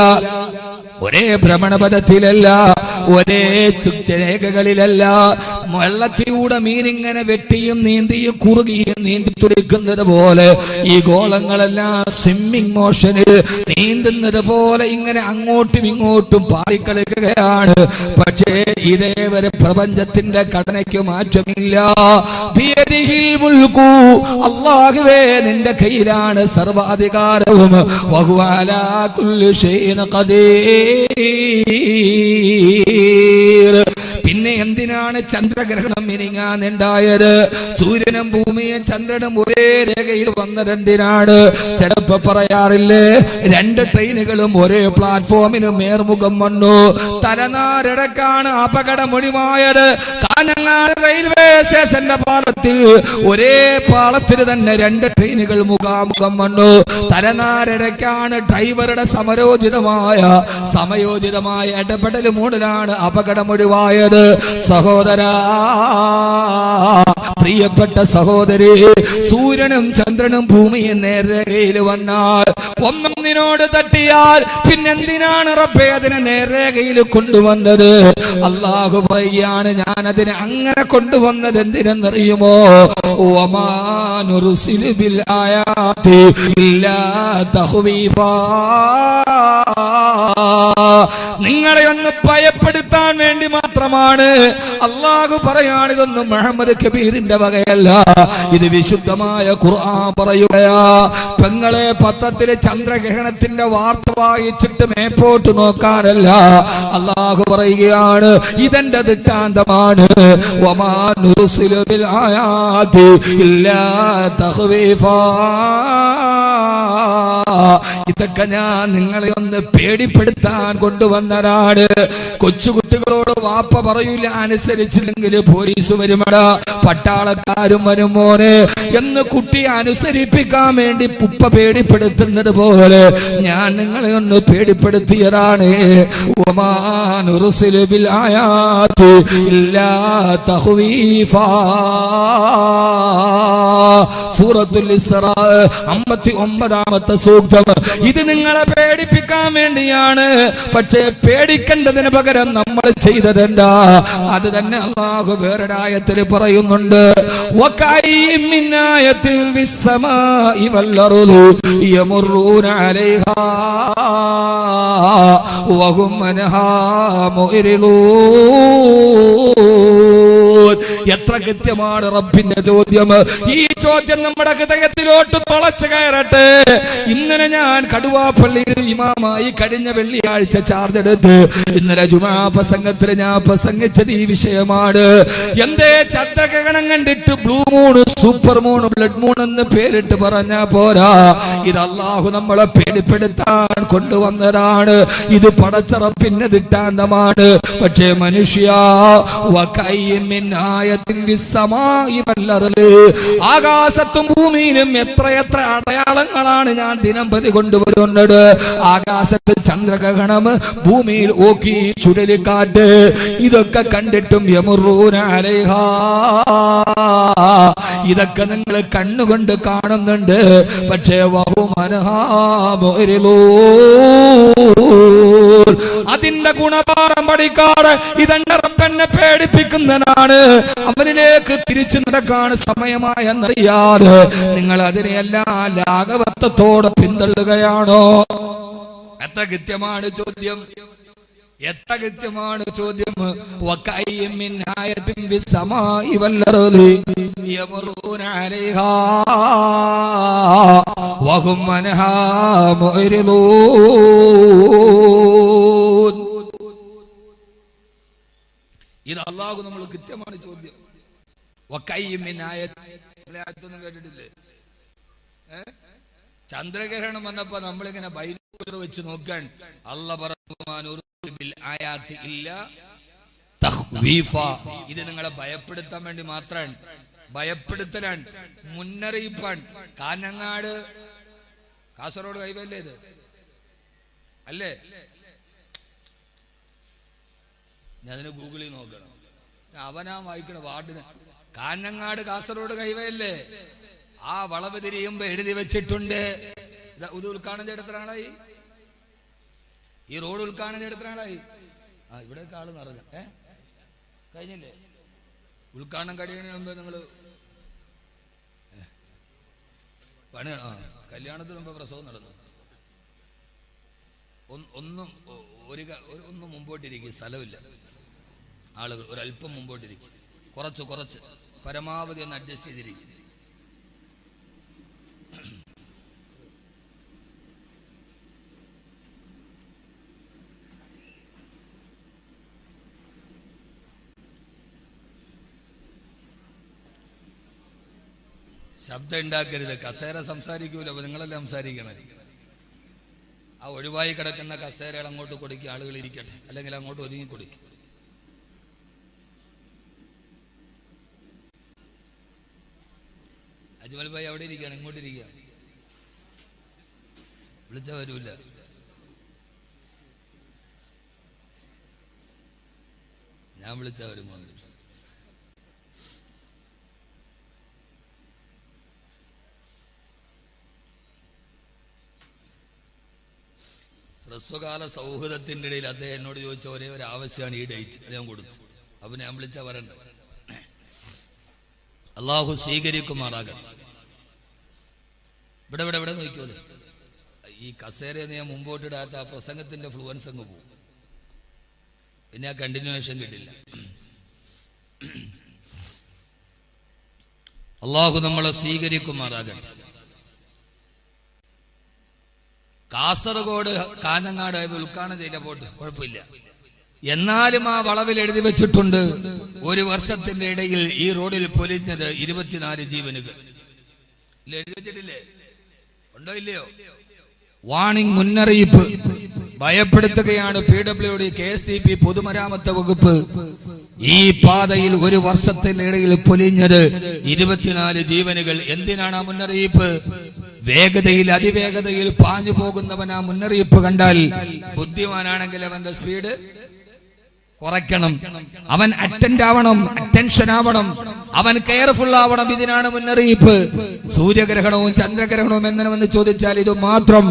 ഒരേ രേഖകളിലല്ല. വെള്ളത്തിലൂടെ മീനിങ്ങനെ വെട്ടിയും നീന്തിയും കുറുകിയും നീന്തി തുടിക്കുന്നത് പോലെ ഈ ഗോളങ്ങളെല്ലാം സ്വിമ്മിംഗ് മോഷനിൽ നീന്തുന്നത് പോലെ ഇങ്ങനെ അങ്ങോട്ടും ഇങ്ങോട്ടും പാടിക്കളിക്കുകയാണ്. പക്ഷേ ഇതേവരെ പ്രപഞ്ചത്തിന്റെ ഘടനയ്ക്ക് മാറ്റമില്ല. ബിയദിഹിൽ മുൽക്കു, അല്ലാഹുവേ നിന്റെ കയ്യിലാണ് സർവാധികാരവും. വഹുവ അലാ കുല്ലി ഷൈഇൻ ഖദീർ. പിന്നെ എന്തിനാണ് ചന്ദ്രഗ്രഹണം മിനിങ്ങാനുണ്ടായത്? സൂര്യനും ഭൂമിയും ചന്ദ്രനും ഒരേ രേഖയിൽ വന്നതെന്തിനാണ്? ചിലപ്പോ പറയാറില്ലേ, 2 ട്രെയിനുകളും ഒരേ പ്ലാറ്റ്ഫോമിനും മേർമുഖം വന്നു. തലനാരിടക്കാണ് അപകടമൊഴിവായത്. കാഞ്ഞങ്ങാട് റെയിൽവേ സ്റ്റേഷന്റെ പാളത്തിൽ ഒരേ പാളത്തിൽ തന്നെ 2 ട്രെയിനുകൾ മുഖാമുഖം വന്നു. തലനാരിടക്കാണ് ഡ്രൈവറുടെ സമയോചിതമായ ഇടപെടൽ മൂലമാണ് അപകടമൊഴിവായത്. സഹോദരാ, പ്രിയപ്പെട്ട സഹോദരി, സൂര്യനും ചന്ദ്രനും ഭൂമിയും നേർരേഖയിൽ വന്നാൽ ഒന്നൊന്നിനോട് തട്ടിയാൽ പിന്നെന്തിനാണ് റബ്ബേ അതിനെ നേർരേഖയിൽ കൊണ്ടുവന്നത്? അല്ലാഹു പറയാണ്, ഞാൻ അതിനെ അങ്ങനെ കൊണ്ടുവന്നത് എന്തിനെന്നറിയുമോ? വമാ നുർസിലു ബിൽ ആയാതി ഇല്ലാ തഖ്വീഫാ. നിങ്ങളെ ഒന്ന് ഭയപ്പെടുത്താൻ വേണ്ടി മാത്രമാണ്. അല്ലാഹു പറയാണ്, ഇതൊന്നും മുഹമ്മദ് കബീറിന്റെ വകയല്ല, ഇത് വിശുദ്ധമായ ഖുർആൻ പറയുകയാ. പെങ്ങളെ, പത്രത്തിലെ ചന്ദ്രഗ്രഹണത്തിന്റെ വാർത്ത വായിച്ചിട്ട് മേപ്പോട്ട് നോക്കാനല്ല. അല്ലാഹു പറയുകയാണ്, ഇതെന്റെ ദൃഷ്ടാന്തമാണ്. വമാ നുർസിലു ബിൽ ആയാതി ഇല്ലാ തഖ്വീഫാ. ഇതൊക്കെ ഞാൻ നിങ്ങളെ ഒന്ന് പേടിപ്പെടുത്താൻ കൊണ്ടുവന്നതാണ്. കൊച്ചുകുട്ടികളോട് വാപ്പ പറയൂല, അനുസരിച്ചില്ലെങ്കിൽ പോലീസ് വരുമടാ, പട്ടാളക്കാരും വരും മോനെ എന്ന് കുട്ടിയെ അനുസരിപ്പിക്കാൻ വേണ്ടി പുപ്പ പേടിപ്പെടുത്തുന്നത് പോലെ ഞാൻ നിങ്ങളെ ഒന്ന് പേടിപ്പെടുത്തിയതാണ്. വമാ നുർസിലു ബിൽ ആയാതി ഇല്ലാ തഖ്വീഫാ. സൂറത്തുൽ ഇസ്റാ 59-ാമത്തെ സൂക്തം. ഇത് നിങ്ങളെ പേടിപ്പിക്കാൻ വേണ്ടിയാണ്. പക്ഷേ പേടിക്കേണ്ടതിന് പകരം നമ്മൾ ചെയ്തതെന്താ? അത് തന്നെ അല്ലാഹു വേറൊരായത്തിൽ പറയുന്നുണ്ട്. വകഅയ്യിൻ മിൻ ആയത്തിൻ ഫിസ്സമാഇ വൽ അർളി യമുറൂന അലൈഹാ വഹും അൻഹാ മുഅ്രിദൂൻ. എത്ര കൃത്യമാണ് റബ്ബിന്റെ ചോദ്യം. ഈ ചോദ്യം നമ്മുടെ ഹൃദയത്തിലോട്ട് തുളച്ചു കയറട്ടെ. ഇന്നലെ ഞാൻ കടുവാപ്പള്ളിയിൽ ഇമാമായി കഴിഞ്ഞ വെള്ളിയാഴ്ച ചാർജ് എടുത്ത് ഇന്നലെ ജുമാ പ്രസംഗത്തിൽ ഞാൻ പ്രസംഗിച്ചത് ഈ വിഷയമാണ്. എന്തേ ചന്ദ്രഗ്രഹണം കണ്ടിട്ട് blue moon, super moon, blood moon എന്ന് പേരിട്ട് പറഞ്ഞാ പോരാ. ഇത് അല്ലാഹു നമ്മളെ പേടിപ്പെടുത്താൻ കൊണ്ടുവന്നതാണ്. ഇത് പടച്ച റബ്ബിന്റെ ദിട്ടാന്തമാണ്. പക്ഷേ മനുഷ്യ, വകഅയ്യിൻ മിൻ ആയത്തിൻ ഫിസ്സമാഇ വൽ അർളി, ആകാശത്തും ഭൂമിയിലും എത്രയെത്ര അടയാളങ്ങളാണ് ഞാൻ ദിനം പ്രതി കൊണ്ടുവരുന്നത്. ആകാശത്തിൽ ചന്ദ്രഗ്രഹണം, ഭൂമിയിൽ ഓക്കി ചുഴലിക്കാറ്റ്, ഇതൊക്കെ കണ്ടിട്ടും യമുറൂന അലൈഹാ, ഇതൊക്കെ നിങ്ങൾ കണ്ണുകൊണ്ട് കാണുന്നുണ്ട്. പക്ഷേ വഹും അൻഹാ മുഅ്രിദൂൻ, അതിന്റെ ഗുണപാഠം പഠിക്കാറ്. ഇതെന്റെ റബ്ബെന്നെ പേടിപ്പിക്കുന്നതാണ്, അവനിലേക്ക് തിരിച്ചു നടക്കാൻ സമയമായെന്നറിയാതെ നിങ്ങൾ അതിനെയെല്ലാം ലാഘവത്വത്തോടെ പിന്തള്ളുകയാണോ? എത്ര കൃത്യമാണ് ചോദ്യം, എത്ര കൃത്യമാണ് ചോദ്യം. വകഅയ്യിൻ മിൻ ആയത്തിൻ ഫിസ്സമാഇ വൽ അർളി യമുറൂന അലൈഹാ വഹും അൻഹാ മുഅ്രിദൂൻ. ഇത് അല്ലാഹു നമ്മൾ കൃത്യമാണ് ചോദ്യം. വകഅയ്യിൻ മിൻ ആയത്തൊന്നും കേട്ടിട്ടില്ലേ? ചന്ദ്രഗ്രഹണം വന്നപ്പോ നമ്മളിങ്ങനെ ബൈനോക്കുലർ വെച്ച് നോക്കാൻ അല്ലാഹു പറഞ്ഞു, ഇത് നിങ്ങളെ ഭയപ്പെടുത്താൻ വേണ്ടി മാത്രമാണ്, ഭയപ്പെടുത്തലാണ്, മുന്നറിയിപ്പാണ്. കാഞ്ഞങ്ങാട് കാസർഗോഡ് ഹൈവേ ഇത് അല്ലേ? ഞാൻ അതിന് ഗൂഗിളിൽ നോക്കണം. അവനാ വായിക്കണ വാർഡിന്. കാഞ്ഞങ്ങാട് കാസർഗോഡ് ഹൈവേ അല്ലേ? ആ വളവ് തിരിയുമ്പോ എഴുതി വെച്ചിട്ടുണ്ട്. ഇത് ഉദ്ഘാടനം ചെയ്തെത്ര ആളായി? ഈ റോഡ് ഉദ്ഘാടനം ചെയ്തെത്ര ആളായി? ഇവിടെയൊക്കെ ആള് നിറഞ്ഞ കഴിഞ്ഞില്ലേ? ഉദ്ഘാടനം കഴിയുന്നതിന് മുമ്പ് നിങ്ങള് പണി കല്യാണത്തിന് മുമ്പ് പ്രസവം നടന്നു. ഒന്നും മുമ്പോട്ടിരിക്കും, സ്ഥലമില്ല. ആളുകൾ ഒരല്പം മുമ്പോട്ടിരിക്കും, കുറച്ച് പരമാവധി ഒന്ന് അഡ്ജസ്റ്റ് ചെയ്തിരിക്കും. ശബ്ദം ഉണ്ടാക്കരുത്. കസേര സംസാരിക്കൂല, അപ്പൊ നിങ്ങളല്ലേ സംസാരിക്കണം. ആ ഒഴിവായി കിടക്കുന്ന കസേരകൾ അങ്ങോട്ട് കൊടുക്കുക, ആളുകൾ ഇരിക്കട്ടെ, അല്ലെങ്കിൽ അങ്ങോട്ട് ഒതുങ്ങി കൊടുക്കും. അജ്മൽ ഭായി അവിടെ ഇരിക്കുകയാണ്, ഇങ്ങോട്ടിരിക്കുക. വിളിച്ച വരൂല്ല. ഞാൻ വിളിച്ച വരുമോ? ഹ്രസ്വകാല സൗഹൃദത്തിന്റെ ഇടയിൽ അദ്ദേഹം എന്നോട് ചോദിച്ച ഒരേ ഒരു ആവശ്യമാണ് ഈ ഡേറ്റ്. അത് ഞാൻ കൊടുത്തു. അപ്പൊ ഞാൻ വിളിച്ചാ വരണ്ട. അള്ളാഹു സ്വീകരിക്കുമാറാകട്ടെ. ഇവിടെ നോക്കിയോളൂ. ഈ കസേരയെന്ന് ഞാൻ മുമ്പോട്ടിടാത്ത ആ പ്രസംഗത്തിന്റെ ഫ്ലുവൻസ് അങ്ങ് പോകും. പിന്നെ ആ കണ്ടിന്യൂവേഷൻ കിട്ടില്ല. അള്ളാഹു നമ്മളെ സ്വീകരിക്കുമാറാകട്ടെ. കാസർഗോഡ് കാഞ്ഞങ്ങാട് ഉദ്ഘാടനം ചെയ്ത പോട്ട് കുഴപ്പമില്ല. എന്നാലും ആ വളവിൽ എഴുതി വെച്ചിട്ടുണ്ട്, ഒരു വർഷത്തിന്റെ ഇടയിൽ ഈ റോഡിൽ പൊലിഞ്ഞത് 24 ജീവനുകൾ. എഴുതി വെച്ചിട്ടില്ലേ? ഉണ്ടോ ഇല്ലയോ? വാണിംഗ്, മുന്നറിയിപ്പ്, ഭയപ്പെടുത്തുകയാണ് PWD, KSTP, പൊതുമരാമത്ത് വകുപ്പ്. ഈ പാതയിൽ ഒരു വർഷത്തിന്റെ ഇടയിൽ പൊലിഞ്ഞത് 24 ജീവനുകൾ. എന്തിനാണ് ആ മുന്നറിയിപ്പ്? വേഗതയിൽ, അതിവേഗതയിൽ പാഞ്ഞു പോകുന്നവൻ ആ മുന്നറിയിപ്പ് കണ്ടാൽ ബുദ്ധിമാനാണെങ്കിൽ അവന്റെ സ്പീഡ് കുറയ്ക്കണം. അവൻ അറ്റൻഷൻ ആവണം. അവൻ കെയർഫുൾ ആവണം. ഇതിനാണ് മുന്നറിയിപ്പ്. സൂര്യഗ്രഹണവും ചന്ദ്രഗ്രഹണവും എന്നെന്ന് ചോദിച്ചാൽ ഇത് മാത്രം.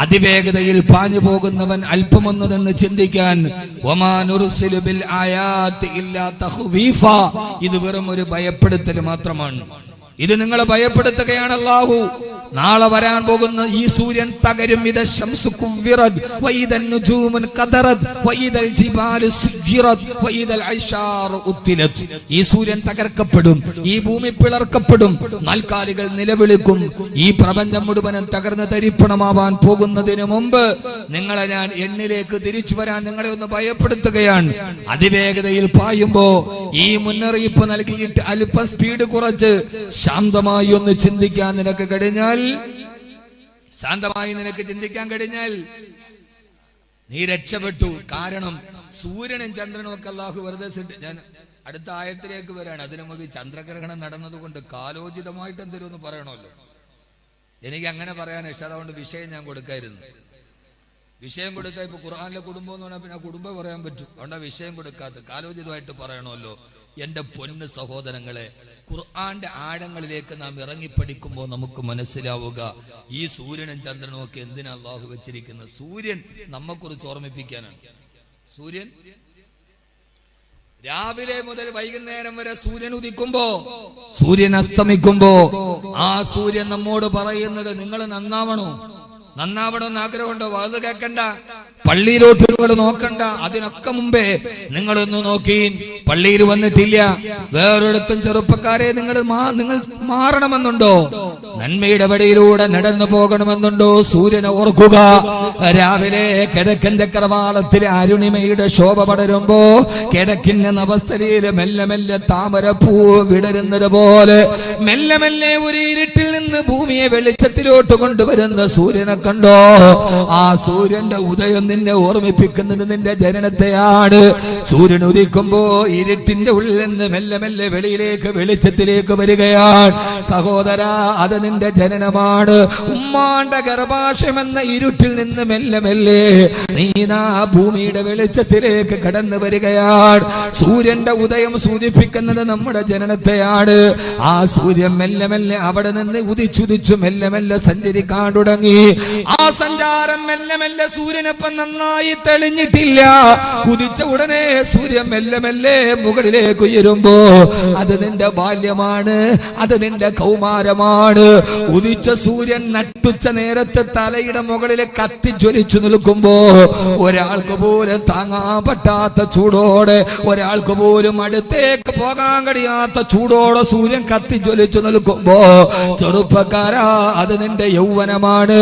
അതിവേഗതയിൽ പാഞ്ഞു പോകുന്നവൻ അല്പമൊന്നതെന്ന് ചിന്തിക്കാൻ. ഇത് വെറും ഒരു ഭയപ്പെടുത്തൽ മാത്രമാണ്. ഇത് നിങ്ങളെ ഭയപ്പെടുത്തുകയാണ് അല്ലാഹു. നാളെ വരാൻ പോകുന്ന ഈ സൂര്യൻ തകരും. ഈ സൂര്യൻ തകർക്കപ്പെടും. ഈ ഭൂമി പിളർക്കപ്പെടും. നാൽക്കാലികൾ നിലവിളിക്കും. ഈ പ്രപഞ്ചം മുഴുവനും തകർന്ന് തരിപ്പണമാവാൻ പോകുന്നതിന് മുമ്പ് നിങ്ങളെ ഞാൻ എന്നിലേക്ക് തിരിച്ചു വരാൻ നിങ്ങളെ ഒന്ന് ഭയപ്പെടുത്തുകയാണ്. അതിവേഗതയിൽ പായുമ്പോ ഈ മുന്നറിയിപ്പ് നൽകിയിട്ട് അല്പം സ്പീഡ് കുറച്ച് ശാന്തമായി ഒന്ന് ചിന്തിക്കാൻ നിനക്ക് കഴിഞ്ഞാൽ, നീ രക്ഷപ്പെട്ടു. കാരണം സൂര്യനും ചന്ദ്രനും ഒക്കെ അല്ലാഹു വെറുതെ ഞാൻ അടുത്ത ആയത്തിലേക്ക് വരാണ്. അതിനു മുമ്പ് ചന്ദ്രഗ്രഹണം നടന്നതുകൊണ്ട് കാലോചിതമായിട്ട് എന്തെങ്കിലും ഒന്ന് പറയണമല്ലോ. എനിക്ക് അങ്ങനെ പറയാൻ ഇഷ്ടം. അതുകൊണ്ട് വിഷയം ഞാൻ കൊടുക്കായിരുന്നു. വിഷയം കൊടുത്താൽ ഇപ്പൊ ഖുർആനിലെ കുടുംബം എന്ന് പറഞ്ഞാൽ പിന്നെ കുടുംബം പറയാൻ പറ്റും. അതുകൊണ്ട് വിഷയം കൊടുക്കാത്ത കാലോചിതമായിട്ട് പറയണമല്ലോ. എന്റെ പൊന്ന് സഹോദരങ്ങളെ, ഖുർആന്റെ ആഴങ്ങളിലേക്ക് നാം ഇറങ്ങിപ്പടിക്കുമ്പോൾ നമുക്ക് മനസ്സിലാവുക ഈ സൂര്യനും ചന്ദ്രനും ഒക്കെ എന്തിനാ അല്ലാഹു വെച്ചിരിക്കുന്നത്. സൂര്യൻ നമ്മെക്കുറിച്ച് ഓർമ്മിപ്പിക്കാനാണ്. സൂര്യൻ രാവിലെ മുതൽ വൈകുന്നേരം വരെ സൂര്യൻ ഉദിക്കുമ്പോ, സൂര്യൻ അസ്തമിക്കുമ്പോ ആ സൂര്യൻ നമ്മോട് പറയുന്നത് നിങ്ങൾ നന്നാവണമെന്ന് ആഗ്രഹമുണ്ടോ? വാത് കേൾക്കണ്ട, പള്ളിയിലോട്ട് നിങ്ങൾ നോക്കണ്ട. അതിനൊക്കെ മുമ്പേ നിങ്ങളൊന്ന് നോക്കി. പള്ളിയിൽ വന്നിട്ടില്ല, വേറൊരിടത്തും ചെറുപ്പക്കാരെ നിങ്ങൾ മാറണമെന്നുണ്ടോ? നന്മയുടെ വഴിയിലൂടെ നടന്നു പോകണമെന്നുണ്ടോ? സൂര്യനെ ഓർക്കുക. രാവിലെ കിഴക്കൻ ചക്രവാളത്തിലെ അരുണിമയുടെ ശോഭ പടരുമ്പോ കിഴക്കിന്റെ നവസ്ഥലയിൽ മെല്ലെ മെല്ലെ താമരപ്പൂ വിടരുന്നത് പോലെ മെല്ലെ മെല്ലെ ഒരു ഇരുട്ടിൽ നിന്ന് ഭൂമിയെ വെളിച്ചത്തിലോട്ട് കൊണ്ടുവരുന്ന സൂര്യനെ കണ്ടോ? ആ സൂര്യന്റെ ഉദയം നിന്നെ ഓർമ്മിപ്പിക്കുന്നത് നിന്റെ ജനനത്തെയാണ്. സൂര്യൻ ഉദിക്കുമ്പോ ഇരുട്ടിന്റെ ഉള്ളിൽ നിന്ന് മെല്ലെ മെല്ലെ വെളിയിലേക്ക് വെളിച്ചത്തിലേക്ക് വരികയാണ്. സഹോദരാ, അത് നിന്റെ ജനനമാണ്. ഉമ്മാന്റെ ഗർഭാശയം എന്ന ഇരുട്ടിൽ നിന്ന് മെല്ലെ മെല്ലെ നീനാ ഭൂമിയുടെ വെളിച്ചത്തിലേക്ക് കടന്നു വരികയാണ്. സൂര്യന്റെ ഉദയം സൂചിപ്പിക്കുന്നത് നമ്മുടെ ജനനത്തെയാണ്. ആ സൂര്യൻ മെല്ലെ മെല്ലെ അവിടെ നിന്ന് ഉദിച്ചുദിച്ചു മെല്ലെ മെല്ലെ സഞ്ചരിക്കാൻ തുടങ്ങി. ആ സഞ്ചാരം മെല്ലെ മെല്ലെ സൂര്യനൊപ്പം നന്നായി തെളിഞ്ഞിട്ടില്ല. ഉദിച്ച ഉടനെ സൂര്യൻ മെല്ലെ മെല്ലെ മുകളിലേക്ക് ഉയരുമ്പോ അത് നിന്റെ ബാല്യമാണ്, അത് നിന്റെ കൗമാരമാണ്. ഉദിച്ച സൂര്യൻ നട്ടുച്ച നേരത്തെ തലയുടെ മുകളിൽ കത്തിജ്വലിച്ചു നിൽക്കുമ്പോ ഒരാൾക്ക് പോലും താങ്ങാൻ പറ്റാത്ത ചൂടോടെ, ഒരാൾക്ക് പോലും അടുത്തേക്ക് പോകാൻ കഴിയാത്ത ചൂടോടെ സൂര്യൻ കത്തിജ്വലിച്ചു നിൽക്കുമ്പോ ചെറുപ്പക്കാരാ, അത് നിന്റെ യൗവനമാണ്.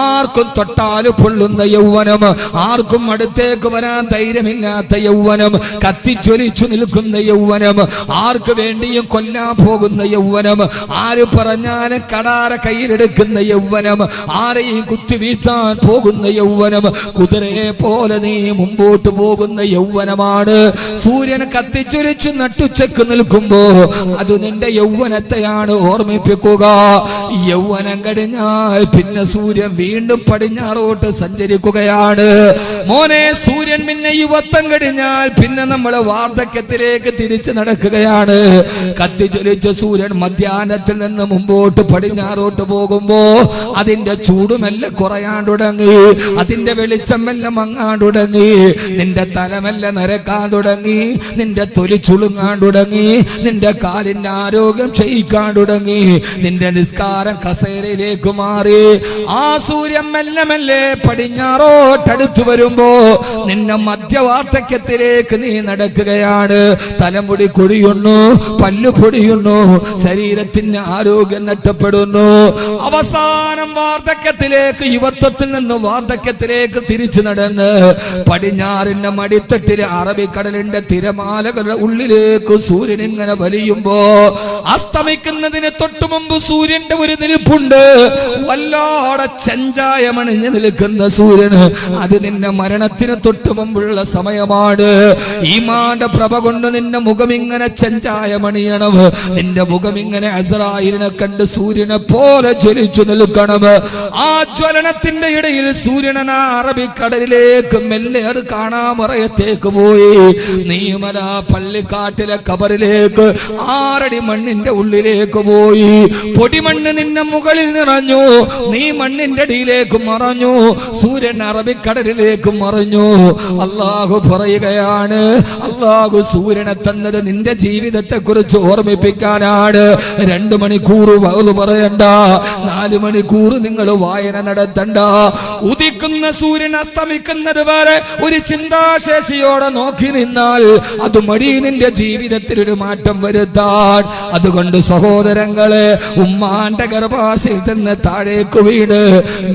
ആർക്കും തൊട്ടാലും പൊള്ളുന്ന യൗവനം, ആർക്കും അടുത്തേക്ക് വരാൻ ധൈര്യമില്ലാത്ത യൗവനം, കത്തിജ്വലിച്ചു നിൽക്കുന്ന യൗവനം, ആർക്ക് വേണ്ടിയും കൊല്ലാൻ പോകുന്ന യൗവനം, ആര് പറഞ്ഞാലും കടാര കയ്യിലെടുക്കുന്ന യൗവനം, ആരെയും കുത്തി വീഴ്ത്താൻ പോകുന്ന യൗവനം, കുതിരയെ പോലെ നീ മുമ്പോട്ട് പോകുന്ന യൗവനമാണ്. സൂര്യൻ കത്തിജ്വലിച്ചു നട്ടുച്ചക്ക് നിൽക്കുമ്പോ അത് നിന്റെ യൗവനത്തെയാണ് ഓർമ്മിപ്പിക്കുക. യൗവനം കഴിഞ്ഞാൽ പിന്നെ സൂര്യൻ വീണ്ടും പടിഞ്ഞാറോട്ട് സഞ്ചരിക്കുകയാണ്. മോനെ, സൂര്യൻ പിന്നെ യുവത്വം കഴിഞ്ഞാൽ പിന്നെ നമ്മൾ വാർദ്ധക്യത്തിലേക്ക് തിരിച്ചു നടക്കുകയാണ്. കത്തിജ്വലിച്ച സൂര്യൻ മധ്യാഹ്നത്തിൽ നിന്ന് മുമ്പോട്ട് പടിഞ്ഞാറോട്ട് പോകുമ്പോ അതിന്റെ ചൂടുമെല്ലെ കുറയാൻ തുടങ്ങി, അതിന്റെ വെളിച്ചം മെല്ലെ മങ്ങാൻ തുടങ്ങി, നിന്റെ തലമെല്ലെ നരക്കാൻ തുടങ്ങി, നിന്റെ തൊലി ചുളുങ്ങാൻ തുടങ്ങി, നിന്റെ കാലിന്റെ ആരോഗ്യം ക്ഷയിക്കാൻ തുടങ്ങി, നിന്റെ നിസ്കാരം കസേരയിലേക്ക് മാറി. ആ സൂര്യൻ മെല്ലെ മെല്ലെ പടിഞ്ഞാറോട്ടടുത്തു വരുമ്പോ നിന്നെ മധ്യവാർദ്ധക്യത്തിലേക്ക് നീ നടക്കുകയാണ്. തലമുടി കൊഴിയുന്നു, പല്ലു പൊടിയുന്നു, ശരീരത്തിന് ആരോഗ്യം നഷ്ടപ്പെടുന്നു. അവസാനം വാർദ്ധക്യത്തിലേക്ക്, യുവത്വത്തിൽ നിന്ന് വാർദ്ധക്യത്തിലേക്ക് തിരിച്ചു നടന്ന് പടിഞ്ഞാറിന്റെ മടിത്തട്ടിലെ അറബിക്കടലിന്റെ തിരമാലകളുടെ ഉള്ളിലേക്ക് സൂര്യൻ ഇങ്ങനെ വലിയുമ്പോ അസ്തമിക്കുന്നതിന് തൊട്ടു മുമ്പ് സൂര്യൻ സൂര്യന്റെ ഒരു നിൽപ്പുണ്ട്, വല്ലാടെ ചെഞ്ചായമണിഞ്ഞ് നിൽക്കുന്ന സൂര്യന്. അത് നിന്റെ മരണത്തിന് തൊട്ട് മുമ്പുള്ള സമയമാണ്. ഈമാന്റെ പ്രഭ കൊണ്ട് നിന്റെ മുഖം ഇങ്ങനെ ചെഞ്ചായമണിയണം. നിന്റെ മുഖം ഇങ്ങനെ അസ്രായിലിനെ കണ്ട് സൂര്യനെ പോലെ ജ്വലിച്ചു നിൽക്കണം. ആ ജ്വലനത്തിന്റെ ഇടയിൽ സൂര്യനാ അറബിക്കടലിലേക്ക് മെല്ലെ അത് കാണാമറയത്തേക്ക് പോയി. നീമല പള്ളിക്കാട്ടിലെ കബറിലേക്ക് 6 അടി മണ്ണിന്റെ ഉള്ളിലേക്ക് പോയി. പൊടിമണ്ണ് നിന്നെ മുകളിൽ നിറഞ്ഞു, നീ മണ്ണിന്റെ അടിയിലേക്ക് മറഞ്ഞു. സൂര്യൻ അറബിക്കടലിലേക്ക് മറഞ്ഞു. അള്ളാഹു പറയുകയാണ്, അള്ളാഹു സൂര്യനെ തന്നത് നിന്റെ ജീവിതത്തെ കുറിച്ച് ഓർമ്മിപ്പിക്കാനാണ്. 2 മണിക്കൂർ വഅ്ള് പറയണ്ട, 4 മണിക്കൂർ നിങ്ങൾ വായന നടത്തണ്ട. ഉദിക്കുന്ന സൂര്യൻ അസ്തമിക്കുന്നത് വരെ ഒരു ചിന്താശേഷിയോടെ നോക്കി നിന്നാൽ അത് മടി നിന്റെ ജീവിതത്തിൽ ഒരു മാറ്റം വരുത്താൻ. അതുകൊണ്ട് സഹോദരങ്ങളെ, ഉമ്മാന്റെ ഗർഭാശയത്തിൽ നിന്ന് താഴേക്ക് വീണ്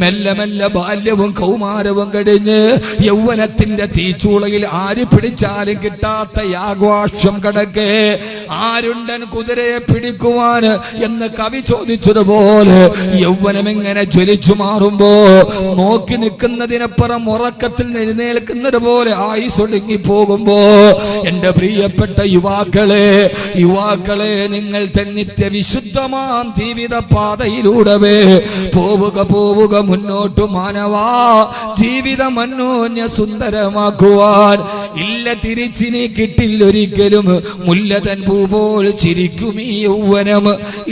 മെല്ലെ മെല്ലെ ബാല്യവും കൗമാരവും കഴിഞ്ഞ് യൗവനത്തിന്റെ തീച്ചൂളയിൽ ആര് പിടിച്ചാലും കിട്ടാത്ത യാഗാക്ഷം കടക്കെ ആരുണ്ടൻ കുതിരയെ പിടിക്കുവാൻ എന്ന് കവി ചോദിച്ചതുപോലെ യൗവനം എങ്ങനെ ജ്വലിച്ചു മാറുമ്പോ നോക്കി നിൽക്കുന്നതിനപ്പുറം ഉറക്കത്തിൽ എഴുന്നേൽക്കുന്നത് പോലെ ആയുസൊടുങ്ങി പോകുമ്പോ എന്റെ പ്രിയപ്പെട്ട യുവാക്കളെ, നിങ്ങൾ നിത്യ വിശുദ്ധമാം ജീവിത പാതയിലൂടെ പോവുക മുന്നോട്ട് മാനവാ. ജീവിതം അന്യോന്യ സുന്ദരമാക്കുവാൻ ഇല്ല തിരിച്ചിനി കിട്ടില്ലൊരിക്കലും. മുല്ലതൻ പൂ പോൽ ചിരിക്കും ഈ യൗവനം.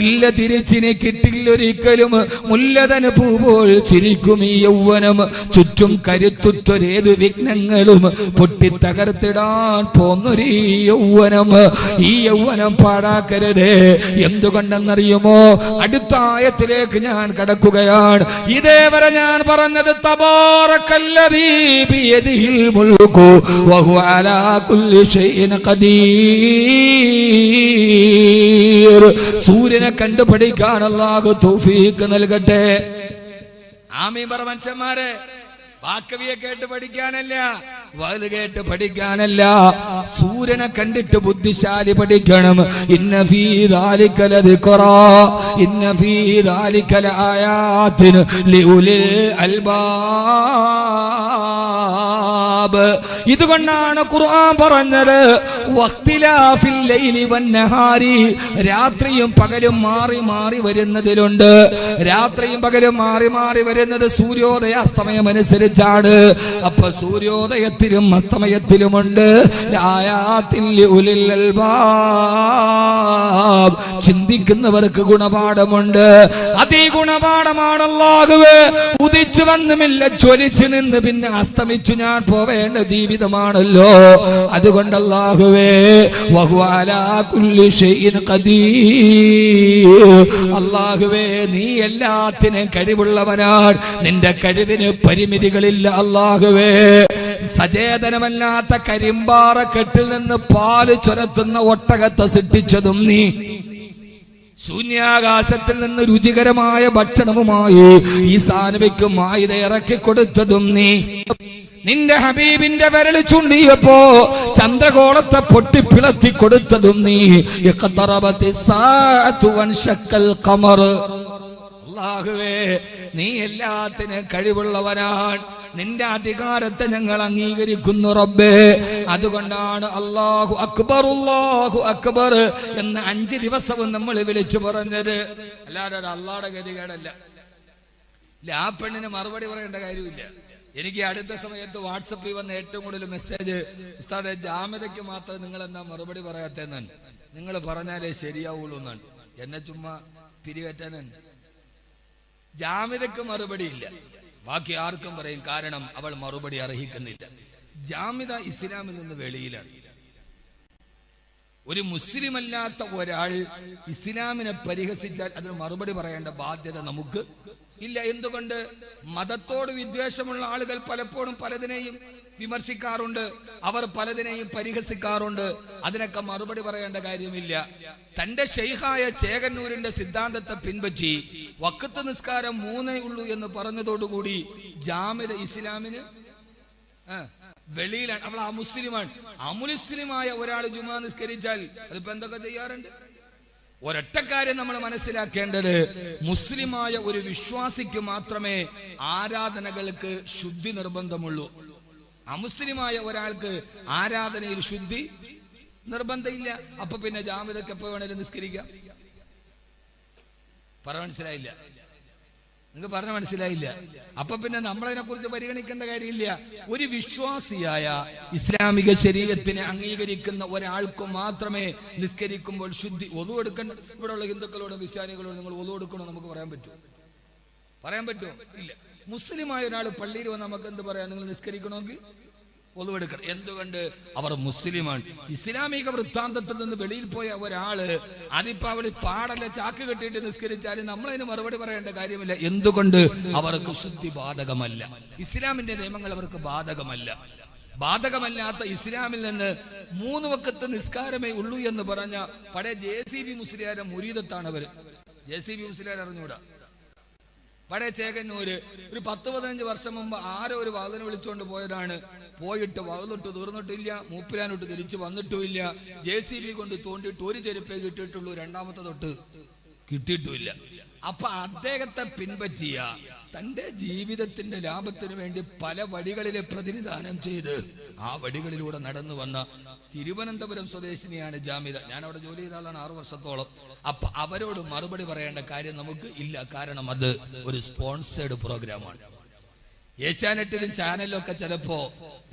ഇല്ല തിരിച്ചിനി കിട്ടില്ലൊരിക്കലും. മുല്ലതൻ പൂ പോൽ ചിരിക്കും ഈ യൗവനം. ചുറ്റും കരുത്തുറ്റൊരേത് വിഘ്നങ്ങളും പൊട്ടിത്തകർത്തിടാൻ പോന്നൊരു യൗവനം. ഈ യൗവനം പാഴാക്കരുത്. എന്തുകൊണ്ടെന്നറിയുമോ? അടുത്ത ആയത്തിലേക്ക് ഞാൻ കടക്കുകയാണ്. ഇതേവരെ ഞാൻ പറഞ്ഞത് തബാറക്കല്ലദീ ബിയദിഹിൽ മുൽക്കു വഹുവ അലാ കുല്ലി ഷൈഇൻ ഖദീർ. സൂര്യനെ കണ്ടുപഠിക്കാൻ അല്ലാഹു തൗഫീഖ് നൽകട്ടെ. ആമീൻ പറ മനുഷ്യന്മാരെ. വാക്കവിയെ കേട്ട് പഠിക്കാനല്ല, വഅ്ള് കേട്ട് പഠിക്കാനല്ല. സൂര്യനെ കണ്ടിട്ട് ബുദ്ധിശാലി പഠിക്കണം. ഇന്ന ഫീ ദാലിക ലദിക്റാ ഇന്ന ഫീ ദാലിക ലആയാതിൻ ലിഉലിൽ അൽബാബ്. ഇതുകൊണ്ടാണ് ഖുർആൻ പറഞ്ഞത് വഖ്തിലാഫിൽ ലൈലി വന്നഹാരി. രാത്രിയും പകലും മാറി മാറി വരുന്നതിലുണ്ട്. രാത്രിയും പകലും മാറി മാറി വരുന്നത് സൂര്യോദയാസ്തമയം അനുസരിച്ച്. അപ്പൊ സൂര്യോദയത്തിലും അസ്തമയത്തിലുമുണ്ട്. ചിന്തിക്കുന്നവർക്ക് ഗുണപാഠമുണ്ട്. അതീ ഗുണപാഠമാണ് അല്ലാഹുവേ. ഉദിച്ചു വന്നുമില്ല, ജ്വലിച്ചു നിന്ന് പിന്നെ അസ്തമിച്ചു ഞാൻ പോവേണ്ട ജീവിതമാണല്ലോ. അതുകൊണ്ട് അല്ലാഹുവേ വഹുവ അലാ കുല്ലി ഷൈഇൻ ഖദീർ. അല്ലാഹുവേ നീ എല്ലാത്തിനും കഴിവുള്ളവനാണ്. നിന്റെ കഴിവിന് പരിമിതികൾ അല്ലാഹുവേ. സചേതനമല്ലാത്ത കരിമ്പാറ കെട്ടിൽ നിന്ന് പാല് ചൊരത്തുന്ന ഒട്ടകത്തെ സൃഷ്ടിച്ചതും നീ. ശൂന്യാകാശത്തിൽ നിന്ന് രുചികരമായ ഭക്ഷണവുമായി ഈ സാനവിക്ക് മായിത ഇറക്കി കൊടുത്തതും നീ. നിന്റെ ഹബീബിന്റെ വിരൽ ചുണ്ടിയപ്പോ ചന്ദ്രഗോളത്തെ പൊട്ടിപ്പിളത്തി കൊടുത്തതും നീ. അല്ലാഹുവേ നീ എല്ലാത്തിനും കഴിവുള്ളവനാണ്. നിന്റെ അധികാരത്തെ ഞങ്ങൾ അംഗീകരിക്കുന്നു റബ്ബേ. അതുകൊണ്ടാണ് അല്ലാഹു അക്ബർ അല്ലാഹു അക്ബർ എന്ന് 5 ദിവസവും നമ്മൾ വിളിച്ചു പറഞ്ഞത്. അല്ലാതെ അള്ളാഹുടെ ഗതികേടല്ല. ആ പെണ്ണിന് മറുപടി പറയേണ്ട കാര്യമില്ല. എനിക്ക് അടുത്ത സമയത്ത് വാട്സപ്പിൽ വന്ന ഏറ്റവും കൂടുതൽ മെസ്സേജ്, ഉസ്താദെ ജാമ്യതയ്ക്ക് മാത്രം നിങ്ങൾ എന്താ മറുപടി പറയാത്തെന്നാണ്. നിങ്ങൾ പറഞ്ഞാലേ ശരിയാവുള്ളൂ എന്നാണ്. എന്നെ ചുമ്മാ പിരികറ്റാനാണ്. ജാമ്യതയ്ക്ക് മറുപടി ഇല്ല, ബാക്കി ആർക്കും പറയും. കാരണം അവൾ മറുപടി അർഹിക്കുന്നില്ല. ജാമ്യത ഇസ്ലാമിൽ നിന്ന് വെളിയിലാണ്. ഒരു മുസ്ലിം അല്ലാത്ത ഒരാൾ ഇസ്ലാമിനെ പരിഹസിച്ചാൽ അതിന് മറുപടി പറയേണ്ട ബാധ്യത നമുക്ക് ഇല്ല. എന്തുകൊണ്ട്? മതത്തോട് വിദ്വേഷമുള്ള ആളുകൾ പലപ്പോഴും പലതിനെയും വിമർശിക്കാറുണ്ട്, അവർ പലതിനെയും പരിഹസിക്കാറുണ്ട്. അതിനൊക്കെ മറുപടി പറയേണ്ട കാര്യമില്ല. തന്റെ ഷെയ്ഖായ ചേകന്നൂരിന്റെ സിദ്ധാന്തത്തെ പിൻപറ്റി വഖത്ത് നിസ്കാരം 3 ഉള്ളൂ എന്ന് പറഞ്ഞതോടുകൂടി ജാമ്യത ഇസ്ലാമിന് വെളിയിലാണ്. അവൾ അമുസ്ലിമാണ്. അമുസ്ലിമായ ഒരാൾ ജുമാ നിസ്കരിച്ചാൽ അതിപ്പോ എന്തൊക്കെ ചെയ്യാറുണ്ട്? ഒരൊറ്റ കാര്യം നമ്മൾ മനസ്സിലാക്കേണ്ടത്, മുസ്ലിമായ ഒരു വിശ്വാസിക്ക് മാത്രമേ ആരാധനകൾക്ക് ശുദ്ധി നിർബന്ധമുള്ളൂ. അമുസ്ലിമായ ഒരാൾക്ക് ആരാധനയിൽ ശുദ്ധി നിർബന്ധമില്ല. അപ്പൊ പിന്നെ ജാമിദക്ക് എപ്പോ വേണേലും നിസ്കരിക്കാം. മനസ്സിലായില്ല? നിങ്ങൾക്ക് പറഞ്ഞ മനസ്സിലായില്ല? അപ്പൊ പിന്നെ നമ്മളതിനെ കുറിച്ച് പരിഗണിക്കേണ്ട കാര്യമില്ല. ഒരു വിശ്വാസിയായ ഇസ്ലാമിക ശരീഅത്തിനെ അംഗീകരിക്കുന്ന ഒരാൾക്ക് മാത്രമേ നിസ്കരിക്കുമ്പോൾ ശുദ്ധി. ഒളു എടുക്കേണ്ട. ഇവിടെയുള്ള ഹിന്ദുക്കളോടും ക്രിസ്ത്യാനികളോടും നിങ്ങൾ ഒളു എടുക്കണോ നമുക്ക് പറയാൻ പറ്റുമോ? ഇല്ല. മുസ്ലിമായ ഒരാൾ പള്ളിയിൽ വന്ന് നമുക്ക് എന്ത് പറയാം? നിങ്ങൾ നിസ്കരിക്കണമെങ്കിൽ ഒളിവെടുക്കണം. എന്തുകൊണ്ട്? അവർ മുസ്ലിമാണ്. ഇസ്ലാമിക വൃത്താന്തത്തിൽ നിന്ന് വെളിയിൽ പോയ ഒരാള് അതിപ്പോ അവിടെ പാടല്ല ചാക്ക് കെട്ടിയിട്ട് നിസ്കരിച്ചാലും നമ്മളതിന് മറുപടി പറയേണ്ട കാര്യമില്ല. എന്തുകൊണ്ട്? അവർക്ക് ശുദ്ധി ബാധകമല്ല. ഇസ്ലാമിന്റെ നിയമങ്ങൾ അവർക്ക് ബാധകമല്ല. ബാധകമല്ലാത്ത ഇസ്ലാമിൽ നിന്ന് 3 വക്കത്ത് നിസ്കാരമേ ഉള്ളൂ എന്ന് പറഞ്ഞ പഴയ JCB മുസ്ലിയാരെ മുരീദത്താണ് അവര്. JCB മുസ്ലിയാർ അറിഞ്ഞൂടാ? പഴയ ചേകന്നൂര് ഒരു 10-15 വർഷം മുമ്പ് ആരോ ഒരു വാതിനെ വിളിച്ചുകൊണ്ട് പോയതാണ്. പോയിട്ട് വകലിട്ട് തീർന്നിട്ടില്ല, മൂപ്പിലാനോട്ട് തിരിച്ചു വന്നിട്ടുമില്ല. JCB കൊണ്ട് തോണ്ടിയിട്ട് ഒരു ചെരുപ്പേ കിട്ടിയിട്ടുള്ളൂ, രണ്ടാമത്തെ തൊട്ട് കിട്ടിയിട്ടുമില്ല. അപ്പൊ അദ്ദേഹത്തെ പിൻപറ്റിയ തന്റെ ജീവിതത്തിന്റെ ലാഭത്തിന് വേണ്ടി പല വഴികളിലെ പ്രതിനിധാനം ചെയ്ത് ആ വഴികളിലൂടെ നടന്നു വന്ന തിരുവനന്തപുരം സ്വദേശിനിയാണ് ജാമിദ. ഞാൻ അവിടെ ജോലി ചെയ്ത ആളാണ് 6 വർഷത്തോളം. അപ്പൊ അവരോട് മറുപടി പറയേണ്ട കാര്യം നമുക്ക് ഇല്ല. കാരണം അത് ഒരു സ്പോൺസേഡ് പ്രോഗ്രാമാണ്. ഏഷ്യാനെറ്റിലും ചാനലിലും ഒക്കെ ചിലപ്പോ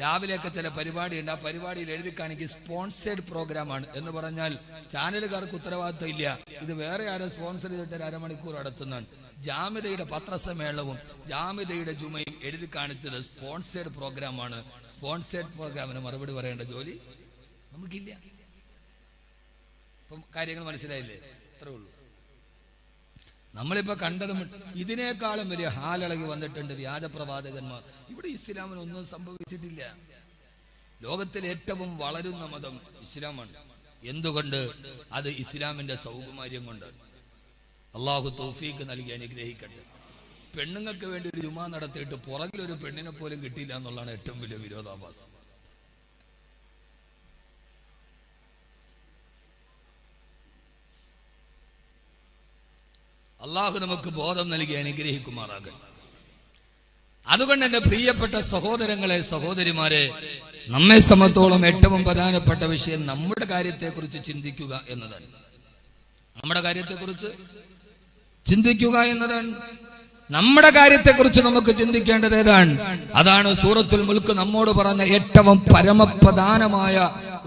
രാവിലെയൊക്കെ ചില പരിപാടി ഉണ്ട്. ആ പരിപാടിയിൽ എഴുതി കാണിക്കും സ്പോൺസേഡ് പ്രോഗ്രാമാണ് എന്ന് പറഞ്ഞാൽ ചാനലുകാർക്ക് ഉത്തരവാദിത്വം ഇല്ല. ഇത് വേറെ ആരോ സ്പോൺസർ ചെയ്തിട്ട് 1/2 മണിക്കൂർ നടത്തുന്നതാണ്. ജാമിദയുടെ പത്രസമ്മേളനവും ജാമിദയുടെ ജുമയും എഴുതി കാണിച്ചത് സ്പോൺസേഡ് പ്രോഗ്രാമാണ്. സ്പോൺസേഡ് പ്രോഗ്രാമിന് മറുപടി പറയേണ്ട ജോലി നമുക്കില്ല. ഇപ്പം കാര്യങ്ങൾ മനസ്സിലായില്ലേ? അത്രേ ഉള്ളൂ. നമ്മളിപ്പോ കണ്ടതും ഇതിനേക്കാളും വലിയ ഹാലിളകി വന്നിട്ടുണ്ട് വ്യാജപ്രവാചകന്മാർ. ഇവിടെ ഇസ്ലാമിനൊന്നും സംഭവിച്ചിട്ടില്ല. ലോകത്തിൽ ഏറ്റവും വളരുന്ന മതം ഇസ്ലാമാണ്. എന്തുകൊണ്ട്? അത് ഇസ്ലാമിന്റെ സൗകുമാര്യം കൊണ്ടാണ്. അള്ളാഹു തൗഫീഖ് നൽകി അനുഗ്രഹിക്കട്ടെ. പെണ്ണുങ്ങൾക്ക് വേണ്ടി ഒരു ജുമാ നടത്തിയിട്ട് പുറകിലൊരു പെണ്ണിനെ പോലും കിട്ടിയില്ല എന്നുള്ളതാണ് ഏറ്റവും വലിയ വിരോധാഭാസം. അള്ളാഹു നമുക്ക് ബോധം നൽകി അനുഗ്രഹിക്കുമാറാകട്ടെ. അതുകൊണ്ട് എന്റെ പ്രിയപ്പെട്ട സഹോദരങ്ങളെ, സഹോദരിമാരെ, നമ്മെ സംബന്ധിച്ചോളം ഏറ്റവും പ്രധാനപ്പെട്ട വിഷയം നമ്മുടെ കാര്യത്തെക്കുറിച്ച് ചിന്തിക്കുക എന്നതാണ്. നമ്മുടെ കാര്യത്തെക്കുറിച്ച് ചിന്തിക്കുക എന്നതാണ്. നമ്മുടെ കാര്യത്തെക്കുറിച്ച് നമുക്ക് ചിന്തിക്കേണ്ടത് ഏതാണ്? അതാണ് സൂറത്തുൽ മുൽക്ക് നമ്മോട് പറഞ്ഞ ഏറ്റവും പരമപ്രധാനമായ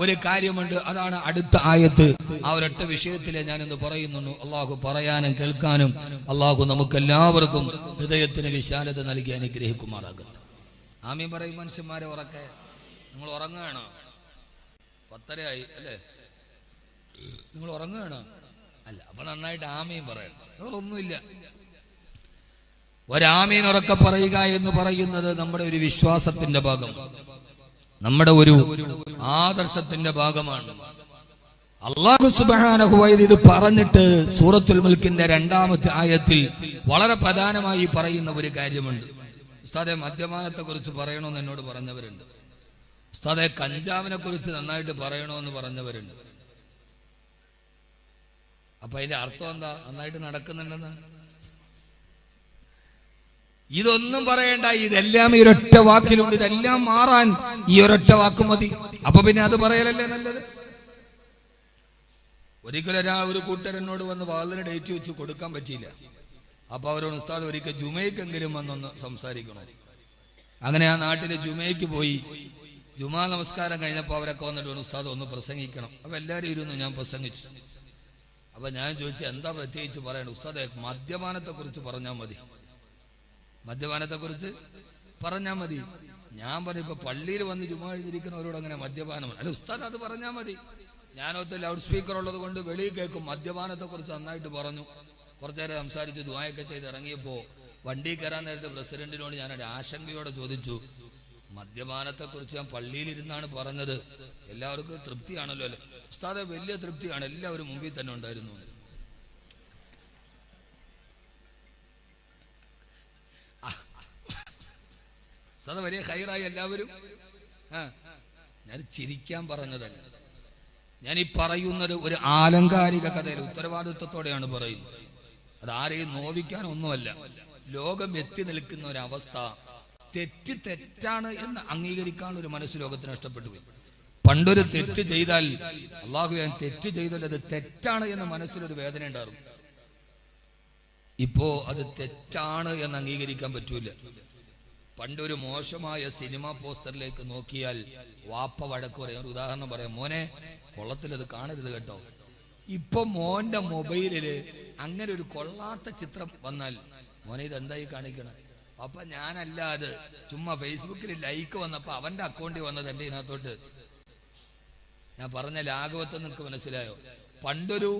ഒരു കാര്യമുണ്ട്. അതാണ് അടുത്ത ആയത്ത്. ആ ഒരൊറ്റ വിഷയത്തിലെ ഞാനിന്ന് പറയുന്നുള്ളൂ. അള്ളാഹു പറയാനും കേൾക്കാനും അള്ളാഹു നമുക്കെല്ലാവർക്കും ഹൃദയത്തിന് വിശാലത നൽകി അനുഗ്രഹിക്കുമാറാകട്ടെ. ആമീൻ പറയും മനുഷ്യന്മാരെ. ഉറക്കെ നിങ്ങൾ ഉറങ്ങുകയാണോ? 10:30 അല്ലേ? നിങ്ങൾ ഉറങ്ങുകയാണോ? അല്ല. അപ്പൊ നന്നായിട്ട് ആമീൻ പറയണം. വേറൊന്നുമില്ല. ഒരാമീൻ ഉറക്കെ പറയുക എന്ന് പറയുന്നത് നമ്മുടെ ഒരു വിശ്വാസത്തിന്റെ ഭാഗം, നമ്മുടെ ഒരു ആദർശത്തിന്റെ ഭാഗമാണ്. അല്ലാഹു സുബ്ഹാനഹു വ തആല ഇത് പറഞ്ഞിട്ട് സൂറത്തുൽ മുൽക്കിന്റെ 2ാമത്തെ ആയത്തിൽ വളരെ പ്രധാനമായി പറയുന്ന ഒരു കാര്യമുണ്ട്. ഉസ്താദെ, മദ്യപാനത്തെ കുറിച്ച് പറയണമെന്ന് എന്നോട് പറഞ്ഞവരുണ്ട്. ഉസ്താദെ, കഞ്ചാവിനെ കുറിച്ച് നന്നായിട്ട് പറയണമെന്ന് പറഞ്ഞവരുണ്ട്. അപ്പൊ അതിന്റെ അർത്ഥം എന്താ? നന്നായിട്ട് നടക്കുന്നുണ്ടെന്നാണ്. ഇതൊന്നും പറയണ്ട. ഇതെല്ലാം ഈ ഒരൊറ്റ വാക്കിലുണ്ട്. ഇതെല്ലാം മാറാൻ ഈ ഒരൊറ്റ വാക്ക് മതി. അപ്പൊ പിന്നെ അത് പറയലല്ലേ നല്ലത്. ഒരിക്കലും ഒരു കൂട്ടരനോട് വന്ന് വാതിന് ഡേറ്റ് വെച്ച് കൊടുക്കാൻ പറ്റിയില്ല. അപ്പൊ അവരോട് ഉസ്താദ് ഒരിക്കൽ ജുമയ്ക്കെങ്കിലും വന്നൊന്ന് സംസാരിക്കണം. അങ്ങനെ ആ നാട്ടിലെ ജുമയ്ക്ക് പോയി. ജുമാ നമസ്കാരം കഴിഞ്ഞപ്പോൾ അവരൊക്കെ വന്നിട്ട് ഉസ്താദ് ഒന്ന് പ്രസംഗിക്കണം. അപ്പൊ എല്ലാവരും ഇരുന്നു. ഞാൻ പ്രസംഗിച്ചു. അപ്പൊ ഞാൻ ചോദിച്ചു, എന്താ പ്രത്യേകിച്ച് പറയണം? ഉസ്താദെ, മദ്യപാനത്തെ കുറിച്ച് പറഞ്ഞാൽ മതി. മദ്യപാനത്തെ കുറിച്ച് പറഞ്ഞാൽ മതി. ഞാൻ പറഞ്ഞു, ഇപ്പൊ പള്ളിയിൽ വന്ന് ജുമാ എഴുതിയിരിക്കുന്നവരോട് അങ്ങനെ മദ്യപാനമാണ്. അല്ല ഉസ്താദ്, അത് പറഞ്ഞാൽ മതി. ഞാനൊത്ത് ലൗഡ് സ്പീക്കർ ഉള്ളത് കൊണ്ട് വെളിയിൽ കേൾക്കും. മദ്യപാനത്തെ കുറിച്ച് നന്നായിട്ട് പറഞ്ഞു. കുറച്ചേരം സംസാരിച്ച് ദുആയൊക്കെ ചെയ്ത് ഇറങ്ങിയപ്പോ വണ്ടി കയറാൻ നേരത്തെ പ്രസിഡന്റിനോട് ഞാനൊരു ആശങ്കയോടെ ചോദിച്ചു, മദ്യപാനത്തെ കുറിച്ച് ഞാൻ പള്ളിയിലിരുന്നാണ് പറഞ്ഞത്, എല്ലാവർക്കും തൃപ്തിയാണല്ലോ അല്ലെ? ഉസ്താദെ, വലിയ തൃപ്തിയാണ്, എല്ലാവരും മുമ്പിൽ തന്നെ ഉണ്ടായിരുന്നു. ഉസ്താദ് വലിയ ഖൈറായി എല്ലാവരും. ഞാൻ ചിരിക്കാൻ പറഞ്ഞതല്ല. ഞാൻ ഈ പറയുന്നത് ഒരു ആലങ്കാരിക കഥയിൽ ഉത്തരവാദിത്വത്തോടെയാണ് പറയുന്നത്. അത് ആരെയും നോവിക്കാനൊന്നുമല്ല. ലോകം എത്തി നിൽക്കുന്ന ഒരവസ്ഥ, തെറ്റാണ് എന്ന് അംഗീകരിക്കാനുള്ള ഒരു മനസ്സ് ലോകത്തിന് നഷ്ടപ്പെട്ടു പോയി. പണ്ടൊരു തെറ്റ് ചെയ്താൽ, അള്ളാഹു ഞാൻ തെറ്റ് ചെയ്താൽ അത് തെറ്റാണ് എന്ന മനസ്സിലൊരു വേദന ഉണ്ടാകും. ഇപ്പോ അത് തെറ്റാണ് എന്ന് അംഗീകരിക്കാൻ പറ്റൂല. പണ്ടൊരു മോശമായ സിനിമ പോസ്റ്ററിലേക്ക് നോക്കിയാൽ വാപ്പ വഴക്ക് പറയും. ഒരു ഉദാഹരണം പറയാം, മോനെ കൊള്ളത്തിൽ അത് കാണരുത് കേട്ടോ. ഇപ്പൊ മോന്റെ മൊബൈലില് അങ്ങനെ ഒരു കൊള്ളാത്ത ചിത്രം വന്നാൽ, മോനെ ഇത് എന്തായി കാണിക്കണം? അപ്പൊ ഞാനല്ല, അത് ചുമ്മാ ഫേസ്ബുക്കിൽ ലൈക്ക് വന്നപ്പോ അവന്റെ അക്കൗണ്ടിൽ വന്നത് എന്റെ ഇതിനകത്തോട്ട്. ഞാൻ പറഞ്ഞ ലാഘവത്വം നിങ്ങൾക്ക് മനസ്സിലായോ? പണ്ടൊരു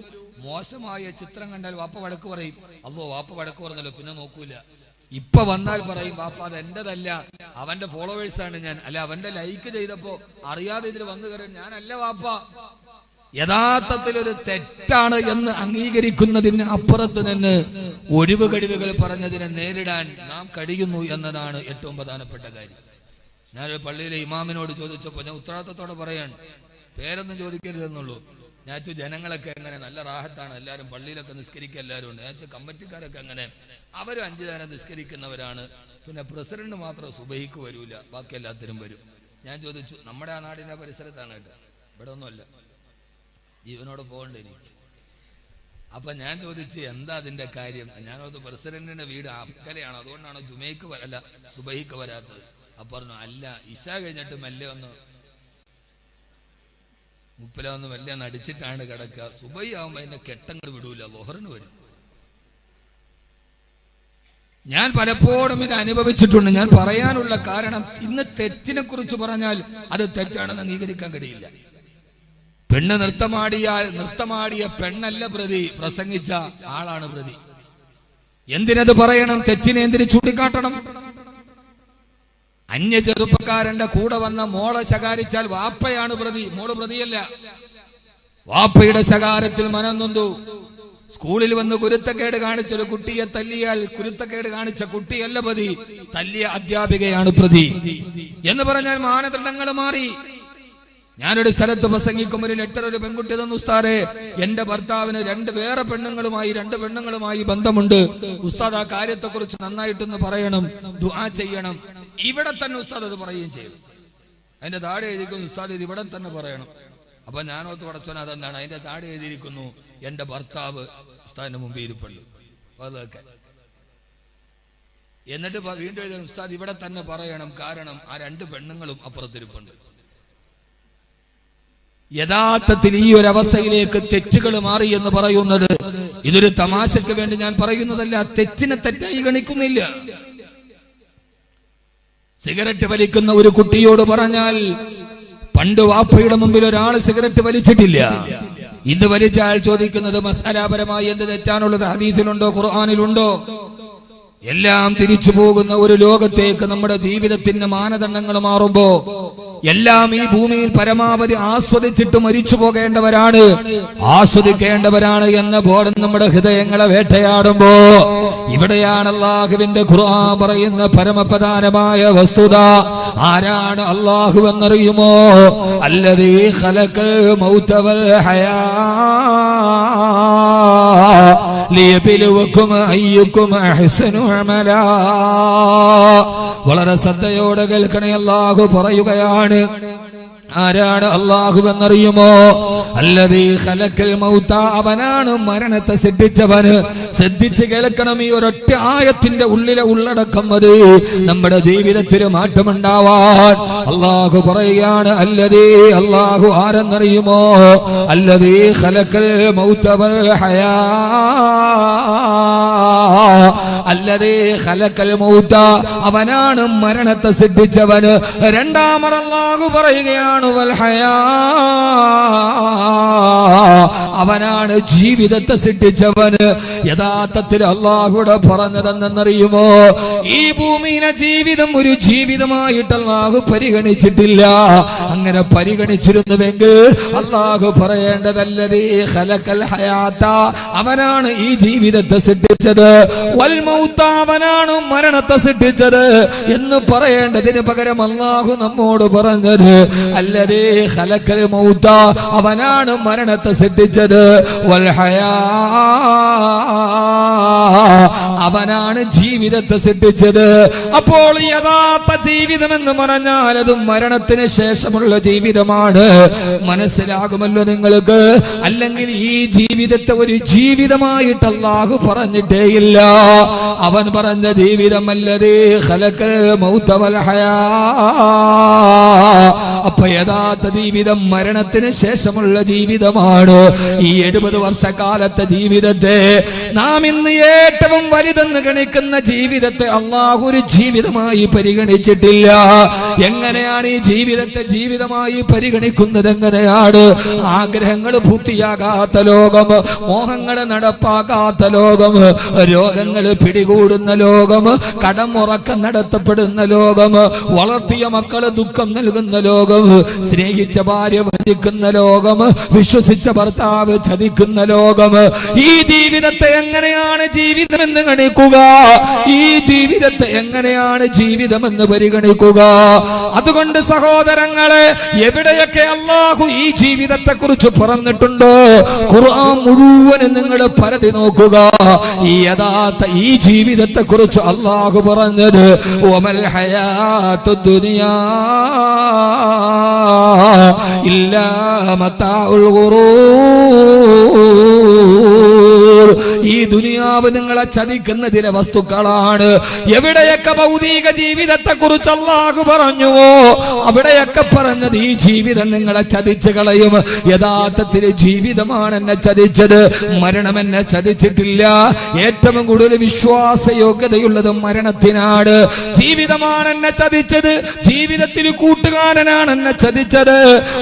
മോശമായ ചിത്രം കണ്ടാൽ വാപ്പ വഴക്ക് പറയും. അല്ലോ വാപ്പ വഴക്ക് പറഞ്ഞല്ലോ, പിന്നെ നോക്കൂല. ഇപ്പൊ വന്നാൽ പറയും, വാപ്പ അത് എന്റേതല്ല, അവന്റെ ഫോളോവേഴ്സാണ് ഞാൻ, അല്ല അവന്റെ ലൈക്ക് ചെയ്തപ്പോ അറിയാതെ ഇതിൽ വന്നു കയറി, ഞാനല്ല വാപ്പ. യഥാർത്ഥത്തിൽ ഒരു തെറ്റാണ് എന്ന് അംഗീകരിക്കുന്നതിന് അപ്പുറത്ത് നിന്ന് ഒഴിവ് കഴിവുകൾ പറഞ്ഞതിനെ നേരിടാൻ നാം കഴിയുന്നു എന്നതാണ് ഏറ്റവും പ്രധാനപ്പെട്ട കാര്യം. ഞാനൊരു പള്ളിയിലെ ഇമാമിനോട് ചോദിച്ചപ്പോ, ഞാൻ ഉത്തരവാദിത്തത്തോടെ പറയാണ്, പേരൊന്നും ചോദിക്കരുതെന്നുള്ളൂ. ഞാൻ ജനങ്ങളൊക്കെ എങ്ങനെ, നല്ല റാഹത്താണ്, എല്ലാവരും പള്ളിയിലൊക്കെ നിസ്കരിക്കുക, എല്ലാവരും ഉണ്ട്. ഞാൻ കമ്മിറ്റിക്കാരൊക്കെ അങ്ങനെ, അവരും 5 നേരം നിസ്കരിക്കുന്നവരാണ്. പിന്നെ പ്രസിഡന്റ് മാത്രം സുബഹിക്ക് വരൂല, ബാക്കി എല്ലാത്തിനും വരും. ഞാൻ ചോദിച്ചു, നമ്മുടെ ആ നാടിന്റെ പരിസരത്താണ് കേട്ടോ, ഇവിടെ ഒന്നുമല്ല, ജീവനോട് പോകണ്ടേ എനിക്ക്. അപ്പൊ ഞാൻ ചോദിച്ചു, എന്താ അതിന്റെ കാര്യം? ഞാനത് പ്രസിഡന്റിന്റെ വീട് അക്കലെയാണ്, അതുകൊണ്ടാണ് ജുമയ്ക്ക് അല്ല സുബഹിക്ക് വരാത്തത്. അപ്പൊ പറഞ്ഞു, അല്ല ഇശ കഴിഞ്ഞിട്ട് മെല്ലെ ഒന്ന് മുപ്പലൊന്ന് മെല്ലെ നടിച്ചിട്ടാണ് കിടക്കുക, സുബഹി ആവുമ്പോ അതിന്റെ കെട്ടങ്ങൾ വിടൂല, ലോഹറിന് വരും. ഞാൻ പലപ്പോഴും ഇത് അനുഭവിച്ചിട്ടുണ്ട്. ഞാൻ പറയാനുള്ള കാരണം, ഇന്ന് തെറ്റിനെ കുറിച്ച് പറഞ്ഞാൽ അത് തെറ്റാണെന്ന് അംഗീകരിക്കാൻ കഴിയില്ല. പെണ്ണ് നൃത്തമാടിയ പെണ്ണല്ല പ്രതി, പ്രസംഗിച്ച ആളാണ് പ്രതി. എന്തിനത് പറയണം? തെറ്റിനെ എന്തിന് ചൂണ്ടിക്കാട്ടണം? അന്യ ചെറുപ്പക്കാരന്റെ കൂടെ വന്ന മോളെ ശകാരിച്ചാൽ വാപ്പയാണ് പ്രതി, മോള് പ്രതിയല്ല. വാപ്പയുടെ ശകാരത്തിൽ മനം നൊന്തു. സ്കൂളിൽ വന്ന് കുരുത്തക്കേട് കാണിച്ചൊരു കുട്ടിയെ തല്ലിയാൽ കുരുത്തക്കേട് കാണിച്ച കുട്ടിയല്ല പ്രതി, തല്ലിയ അധ്യാപികയാണ് പ്രതി എന്ന് പറഞ്ഞാൽ മാനദണ്ഡങ്ങൾ മാറി. ഞാനൊരു സ്ഥലത്ത് പ്രസംഗിക്കുമ്പോൾ ഒരു ലെറ്റർ ഒരു പെൺകുട്ടി തന്നു, ഉസ്താദേ എന്റെ ഭർത്താവിന് 2 പെണ്ണുങ്ങളുമായി ബന്ധമുണ്ട്, ഉസ്താദ് ആ കാര്യത്തെ കുറിച്ച് നന്നായിട്ടൊന്ന് പറയണം, ദുആ ചെയ്യണം. ഇവിടെ തന്നെ ഉസ്താദ് അത് പറയുകയും ചെയ്തു. അതിന്റെ താഴെ എഴുതിക്കുന്നു, ഉസ്താദ് ഇത് ഇവിടെ തന്നെ പറയണം. അപ്പൊ ഞാനോത്ത് പടച്ചോൻ അതെന്താണ്? അതിന്റെ താഴെ എഴുതിയിരിക്കുന്നു, എന്റെ ഭർത്താവ് ഉസ്താദിന്റെ മുമ്പിൽ ഇരിപ്പുണ്ട്, അതൊക്കെ. എന്നിട്ട് വീണ്ടും എഴുതുന്നു, ഉസ്താദ് ഇവിടെ തന്നെ പറയണം, കാരണം ആ 2 പെണ്ണുങ്ങളും അപ്പുറത്തിരിപ്പുണ്ട്. യഥാർത്ഥത്തിൽ ഈ ഒരു അവസ്ഥയിലേക്ക് തെറ്റുകൾ മാറി എന്ന് പറയുന്നത് ഇതൊരു തമാശക്ക് വേണ്ടി ഞാൻ പറയുന്നതല്ല, തെറ്റിനെ തെറ്റായി ഗണിക്കുന്നില്ല. സിഗരറ്റ് വലിക്കുന്ന ഒരു കുട്ടിയോട് പറഞ്ഞാൽ, പണ്ട് വാപ്പയുടെ മുമ്പിൽ ഒരാൾ സിഗരറ്റ് വലിച്ചിട്ടില്ല, ഇന്ന് വലിച്ചാൽ ചോദിക്കുന്നത് മസാലാപരമായി എന്ത് തെറ്റാണുള്ളത്, ഹദീസിലുണ്ടോ ഖുർആനിലുണ്ടോ? എല്ലാം തിരിച്ചു പോകുന്ന ഒരു ലോകത്തേക്ക് നമ്മുടെ ജീവിതത്തിന്റെ മാനദണ്ഡങ്ങൾ മാറുമ്പോ എല്ലാം ഈ ഭൂമിയിൽ പരമാവധി ആസ്വദിച്ചിട്ട് മരിച്ചു പോകേണ്ടവരാണ്, ആസ്വദിക്കേണ്ടവരാണ് എന്ന ബോധം നമ്മുടെ ഹൃദയങ്ങളെ വേട്ടയാടുമ്പോ ഇവിടെയാണ് അല്ലാഹുവിന്റെ ഖുർആൻ പറയുന്ന പരമപ്രധാനമായ വസ്തുത. ആരാണ് അല്ലാഹു എന്നറിയുമോ? അല്ലദീ ഖലഖൽ മൗത വൽ ഹയാ ലിയബ്ലുവകും അയ്യുകും അഹ്സനു അമലാ. വളരെ ശ്രദ്ധയോടെ കേൾക്കണേ, അല്ലാഹു പറയുകയാണ്. ആരാണ് അല്ലാഹു എന്നറിയുമോ? അല്ലദീ ഖലഖൽ മൗത, അവനാണ് മരണത്തെ സൃഷ്ടിച്ചവന്. ശ്രദ്ധിച്ച് കേൾക്കണം, ഈ ഒരൊറ്റ ആയത്തിന്റെ ഉള്ളിലെ ഉള്ളടക്കം അത് നമ്മുടെ ജീവിതത്തിൽ മാറ്റമുണ്ടാവാൻ അല്ലാഹു പറയുകയാണ്. അല്ലദീ, അല്ലാഹു ആരെന്നറിയുമോ? അല്ലദീ ഖലഖൽ മൗത വൽ ഹയാ, അല്ലദീ ഖലഖൽ മൗത, അവനാണ് മരണത്തെ സൃഷ്ടിച്ചവന്. രണ്ടാമത് അല്ലാഹു പറയുകയാണ് വൽ ഹയാ, അവനാണ് ജീവിതത്തെ സൃഷ്ടിച്ചവന്. യഥാർത്ഥത്തിൽ അല്ലാഹുവിടെ പറഞ്ഞതെന്നറിയുമോ? ഈ ഭൂമിയിലെ ജീവിതം ഒരു ജീവിതമായിട്ട് അല്ലാഹു പരിഗണിച്ചിട്ടില്ല. അങ്ങനെ പരിഗണിച്ചിരുന്നുവെങ്കിൽ അല്ലാഹു പറയേണ്ടതല്ലദീ ഖലഖൽ ഹയാത, അവനാണ് ഈ ജീവിതത്തെ സൃഷ്ടിച്ചത്. വൽ മൗത, മൗത, അവനാണ് മരണത്തെ സൃഷ്ടിച്ചത് എന്ന് പറയേണ്ടതിന് പകരം അല്ലാഹു നമ്മോട് പറഞ്ഞത് അല്ലദീ ഖലഖൽ മൗത, അവനാണ് മരണത്തെ സൃഷ്ടിച്ചത്, വൽ ഹയാ, അവനാണ് ജീവിതത്തെ സൃഷ്ടിച്ചത്. അപ്പോൾ യഥാർത്ഥ ജീവിതം എന്ന് പറഞ്ഞാൽ അത് മരണത്തിന് ശേഷമുള്ള ജീവിതമാണ്. മനസ്സിലാകുമല്ലോ നിങ്ങൾക്ക്? അല്ലെങ്കിൽ ഈ ജീവിതത്തെ ഒരു ജീവിതമായിട്ട് അല്ലാഹു പറഞ്ഞിട്ടേയില്ല. അവൻ പറഞ്ഞ ജീവിതം അല്ലദീ ഖലഖൽ മൗത വൽ ഹയാ. അപ്പൊ യഥാർത്ഥ ജീവിതം മരണത്തിന് ശേഷമുള്ള ജീവിതമാണ്. ഈ 70 വർഷക്കാലത്തെ ജീവിതത്തെ, നാം ഇന്ന് ഏറ്റവും വലുതെന്ന് ഗണിക്കുന്ന ജീവിതത്തെ അല്ലാഹു ഒരു ജീവിതമായി പരിഗണിച്ചിട്ടില്ല. എങ്ങനെയാണ് ഈ ജീവിതത്തെ ജീവിതമായി പരിഗണിക്കുന്നത്? എങ്ങനെയാണ്? ആഗ്രഹങ്ങൾ പൂർത്തിയാകാത്ത ലോകം, മോഹങ്ങൾ നടപ്പാക്കാത്ത ലോകം, രോഗങ്ങൾ പിടികൂടുന്ന ലോകം, കടമുറക്കം നടത്തപ്പെടുന്ന ലോകം, വളർത്തിയ മക്കള് ദുഃഖം നൽകുന്ന ലോകം, സ്നേഹിച്ച ഭാര്യ വഞ്ചിക്കുന്ന ലോകം, വിശ്വസിച്ച ഭർത്താവ് ചതിക്കുന്ന ലോകം. ഈ ജീവിതത്തെ എങ്ങനെയാണ് ജീവിതമെന്ന് ഗണിക്കുക? ഈ ജീവിതത്തെ എങ്ങനെയാണ് ജീവിതമെന്ന് പരിഗണിക്കുക? അതുകൊണ്ട് സഹോദരങ്ങളെ, എവിടെയൊക്കെ അല്ലാഹു ഈ ജീവിതത്തെ കുറിച്ച് പറഞ്ഞിട്ടുണ്ടോ ഖുർആൻ മുഴുവനും നിങ്ങൾ പരതി നോക്കുക. ഈ യഥാർത്ഥ ഈ ജീവിതത്തെ കുറിച്ച് അല്ലാഹു പറഞ്ഞത് വമൽ ഹയാത്തുദ് ദുനിയാ ഇല്ലാ മതാഉൽ ഗുറൂർ. ഈ ദുനിയാവ് നിങ്ങളെ ചതിക്കുന്ന ചില വസ്തുക്കളാണ്. എവിടെയൊക്കെ ഭൗതിക ജീവിതത്തെ കുറിച്ച് അല്ലാഹു പറഞ്ഞുവോ അവിടെയൊക്കെ പറഞ്ഞത് ഈ ജീവിതം നിങ്ങളെ ചതിച്ചു കളയും. യഥാർത്ഥത്തിൽ ജീവിതമാണ് എന്നെ ചതിച്ചത്, മരണം എന്നെ ചതിച്ചിട്ടില്ല. ഏറ്റവും കൂടുതൽ വിശ്വാസയോഗ്യതയുള്ളത് മരണത്തിനാണ്. ജീവിതമാണ് എന്നെ ചതിച്ചത്, ജീവിതത്തിൽ കൂട്ടുകാരനാണ് എന്നെ ചതിച്ചത്.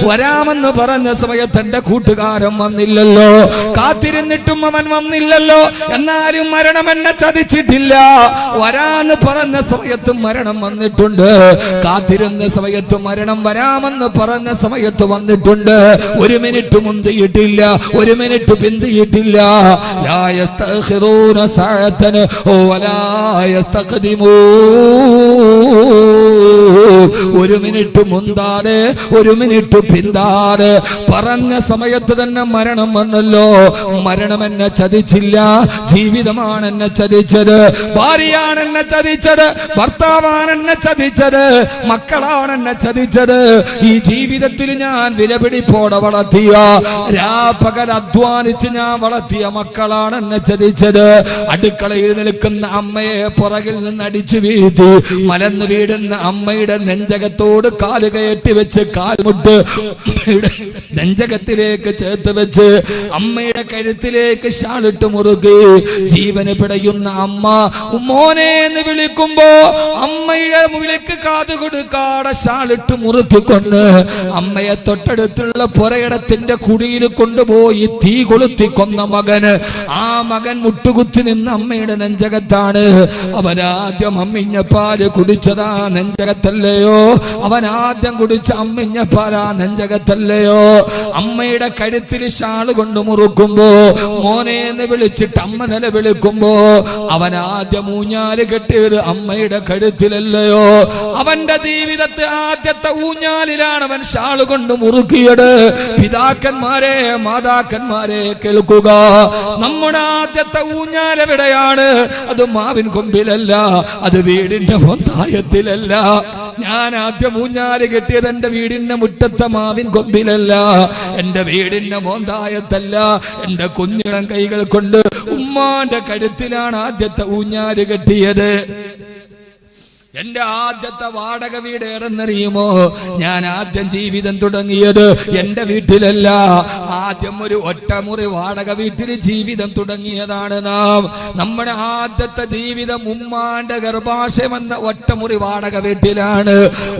വരാമെന്ന് പറഞ്ഞ സമയത്ത് എന്റെ കൂട്ടുകാരൻ വന്നില്ലല്ലോ, കാത്തിരുന്നിട്ടും അവൻ വന്നില്ലല്ലോ. എന്നാലും മരണം എന്നെ ചതിച്ചിട്ടില്ല. വരാന്ന് പറഞ്ഞ സമയത്ത് മരണം വന്നിട്ടുണ്ട്, കാത്തിരുന്ന സമയത്ത് മരണം വരാമെന്ന് പറഞ്ഞ സമയത്ത് വന്നിട്ടുണ്ട്. ഒരു മിനിറ്റ് മുന്തിയിട്ടില്ല, ഒരു മിനിറ്റ് പിന്തിയിട്ടില്ല. ലാ യസ്തഖിറൂന സഅതൻ വലാ യസ്തഖദിമൂൻ. ഒരു മിനിറ്റ് മുന്താതെ ഒരു മിനിറ്റ് പിന്താതെ പറഞ്ഞ സമയത്ത് തന്നെ മരണം വന്നല്ലോ. മരണം എന്നെ ചതിച്ചില്ല, ജീവിതമാണ് എന്നെ ചതിച്ചത്. ഭാര്യയാണ് എന്നെ ചതിച്ചത്, ഭർത്താവാണ് എന്നെ ചതിച്ചത്, മക്കളാണ് എന്നെ ചതിച്ചത്. ഈ ജീവിതത്തിൽ ഞാൻ വിലപിടിപ്പോടെ വളർത്തിയ, രാപകൽ അധ്വാനിച്ച് ഞാൻ വളർത്തിയ മക്കളാണ് എന്നെ ചതിച്ചത്. അടുക്കളയിൽ നിൽക്കുന്ന അമ്മയെ പുറകിൽ നിന്ന് അടിച്ചു വീഴ്ത്തി മലന്ന് വീടുന്ന അമ്മയുടെ നെഞ്ചകത്തോട് കാല് കയറ്റി വെച്ച് കാൽമുട്ട് നെഞ്ചകത്തിലേക്ക് ചേർത്ത് വെച്ച് അമ്മയുടെ കഴുത്തിലേക്ക് ഷാളിട്ട് മുറുകി ജീവന് പിടയുന്ന അമ്മ മോനെ എന്ന് വിളിക്കുമ്പോ അമ്മയുടെ വിളിക്ക് കാത് കൊടുക്കാതെ ഷാളിട്ട് മുറുക്കിക്കൊണ്ട് അമ്മയെ തൊട്ടടുത്തുള്ള പുരയിടത്തിന്റെ കുടിയിൽ കൊണ്ടുപോയി തീ കൊളുത്തി കൊന്ന മകന്, ആ മകൻ മുട്ടുകുത്തി നിന്ന് അമ്മയുടെ നെഞ്ചകത്താണ്. അവനാദ്യം അമ്മിഞ്ഞ പാല് കുടിച്ചതാ നെഞ്ചകത്തല്ലയോ? അവനാദ്യം കുടിച്ച അമ്മിഞ്ഞ പാലാ നെഞ്ചകത്തല്ലയോ? അമ്മയുടെ കഴുത്തിൽ ഷാള് കൊണ്ട് മുറുക്കുമ്പോ മോനെ എന്ന് വിളിച്ചിട്ട് അമ്മ നില വിളിക്കുമ്പോ അവനാദ്യം ഊഞ്ഞാല് കെട്ടിയത് അമ്മയുടെ കഴുത്തിലല്ലയോ? അവന്റെ ജീവിതത്തെ ആദ്യത്തെ ഊഞ്ഞാലിലാണ് അവൻ ഷാള് കൊണ്ട് മുറുക്കിയത്. പിതാക്കന്മാരെ, മാതാക്കന്മാരെ കേൾക്കുക, നമ്മുടെ ആദ്യത്തെ ഊഞ്ഞാൽ എവിടെയാണ്? അത് മാവിൻ കൊമ്പിലല്ല, അത് വീടിന്റെ മോന്തായത്തിലല്ല. ഞാൻ ആദ്യം ഊഞ്ഞാല് കെട്ടിയത് എന്റെ വീടിന്റെ മുറ്റത്തെ മാവിൻ കൊമ്പിലല്ല, എന്റെ വീടിന്റെ മോന്തായത്തല്ല. എന്റെ കുഞ്ഞിളം കൈകൾ കൊണ്ട് ഉമ്മാന്റെ കഴുത്തിലാണ് ആദ്യത്തെ ഊഞ്ഞാല് കെട്ടിയത്. എന്റെ ആദ്യത്തെ വാടക വീട് ഏറെന്നറിയുമോ? ഞാൻ ആദ്യം ജീവിതം തുടങ്ങിയത് എന്റെ വീട്ടിലല്ല, ആദ്യം ഒരു ഒറ്റമുറി വാടക വീട്ടിൽ ജീവിതം തുടങ്ങിയതാണ് നാം. നമ്മുടെ ആദ്യത്തെ ജീവിതം ഉമ്മാന്റെ ഗർഭാശയം എന്ന ഒറ്റമുറി വാടക വീട്ടിലാണ്.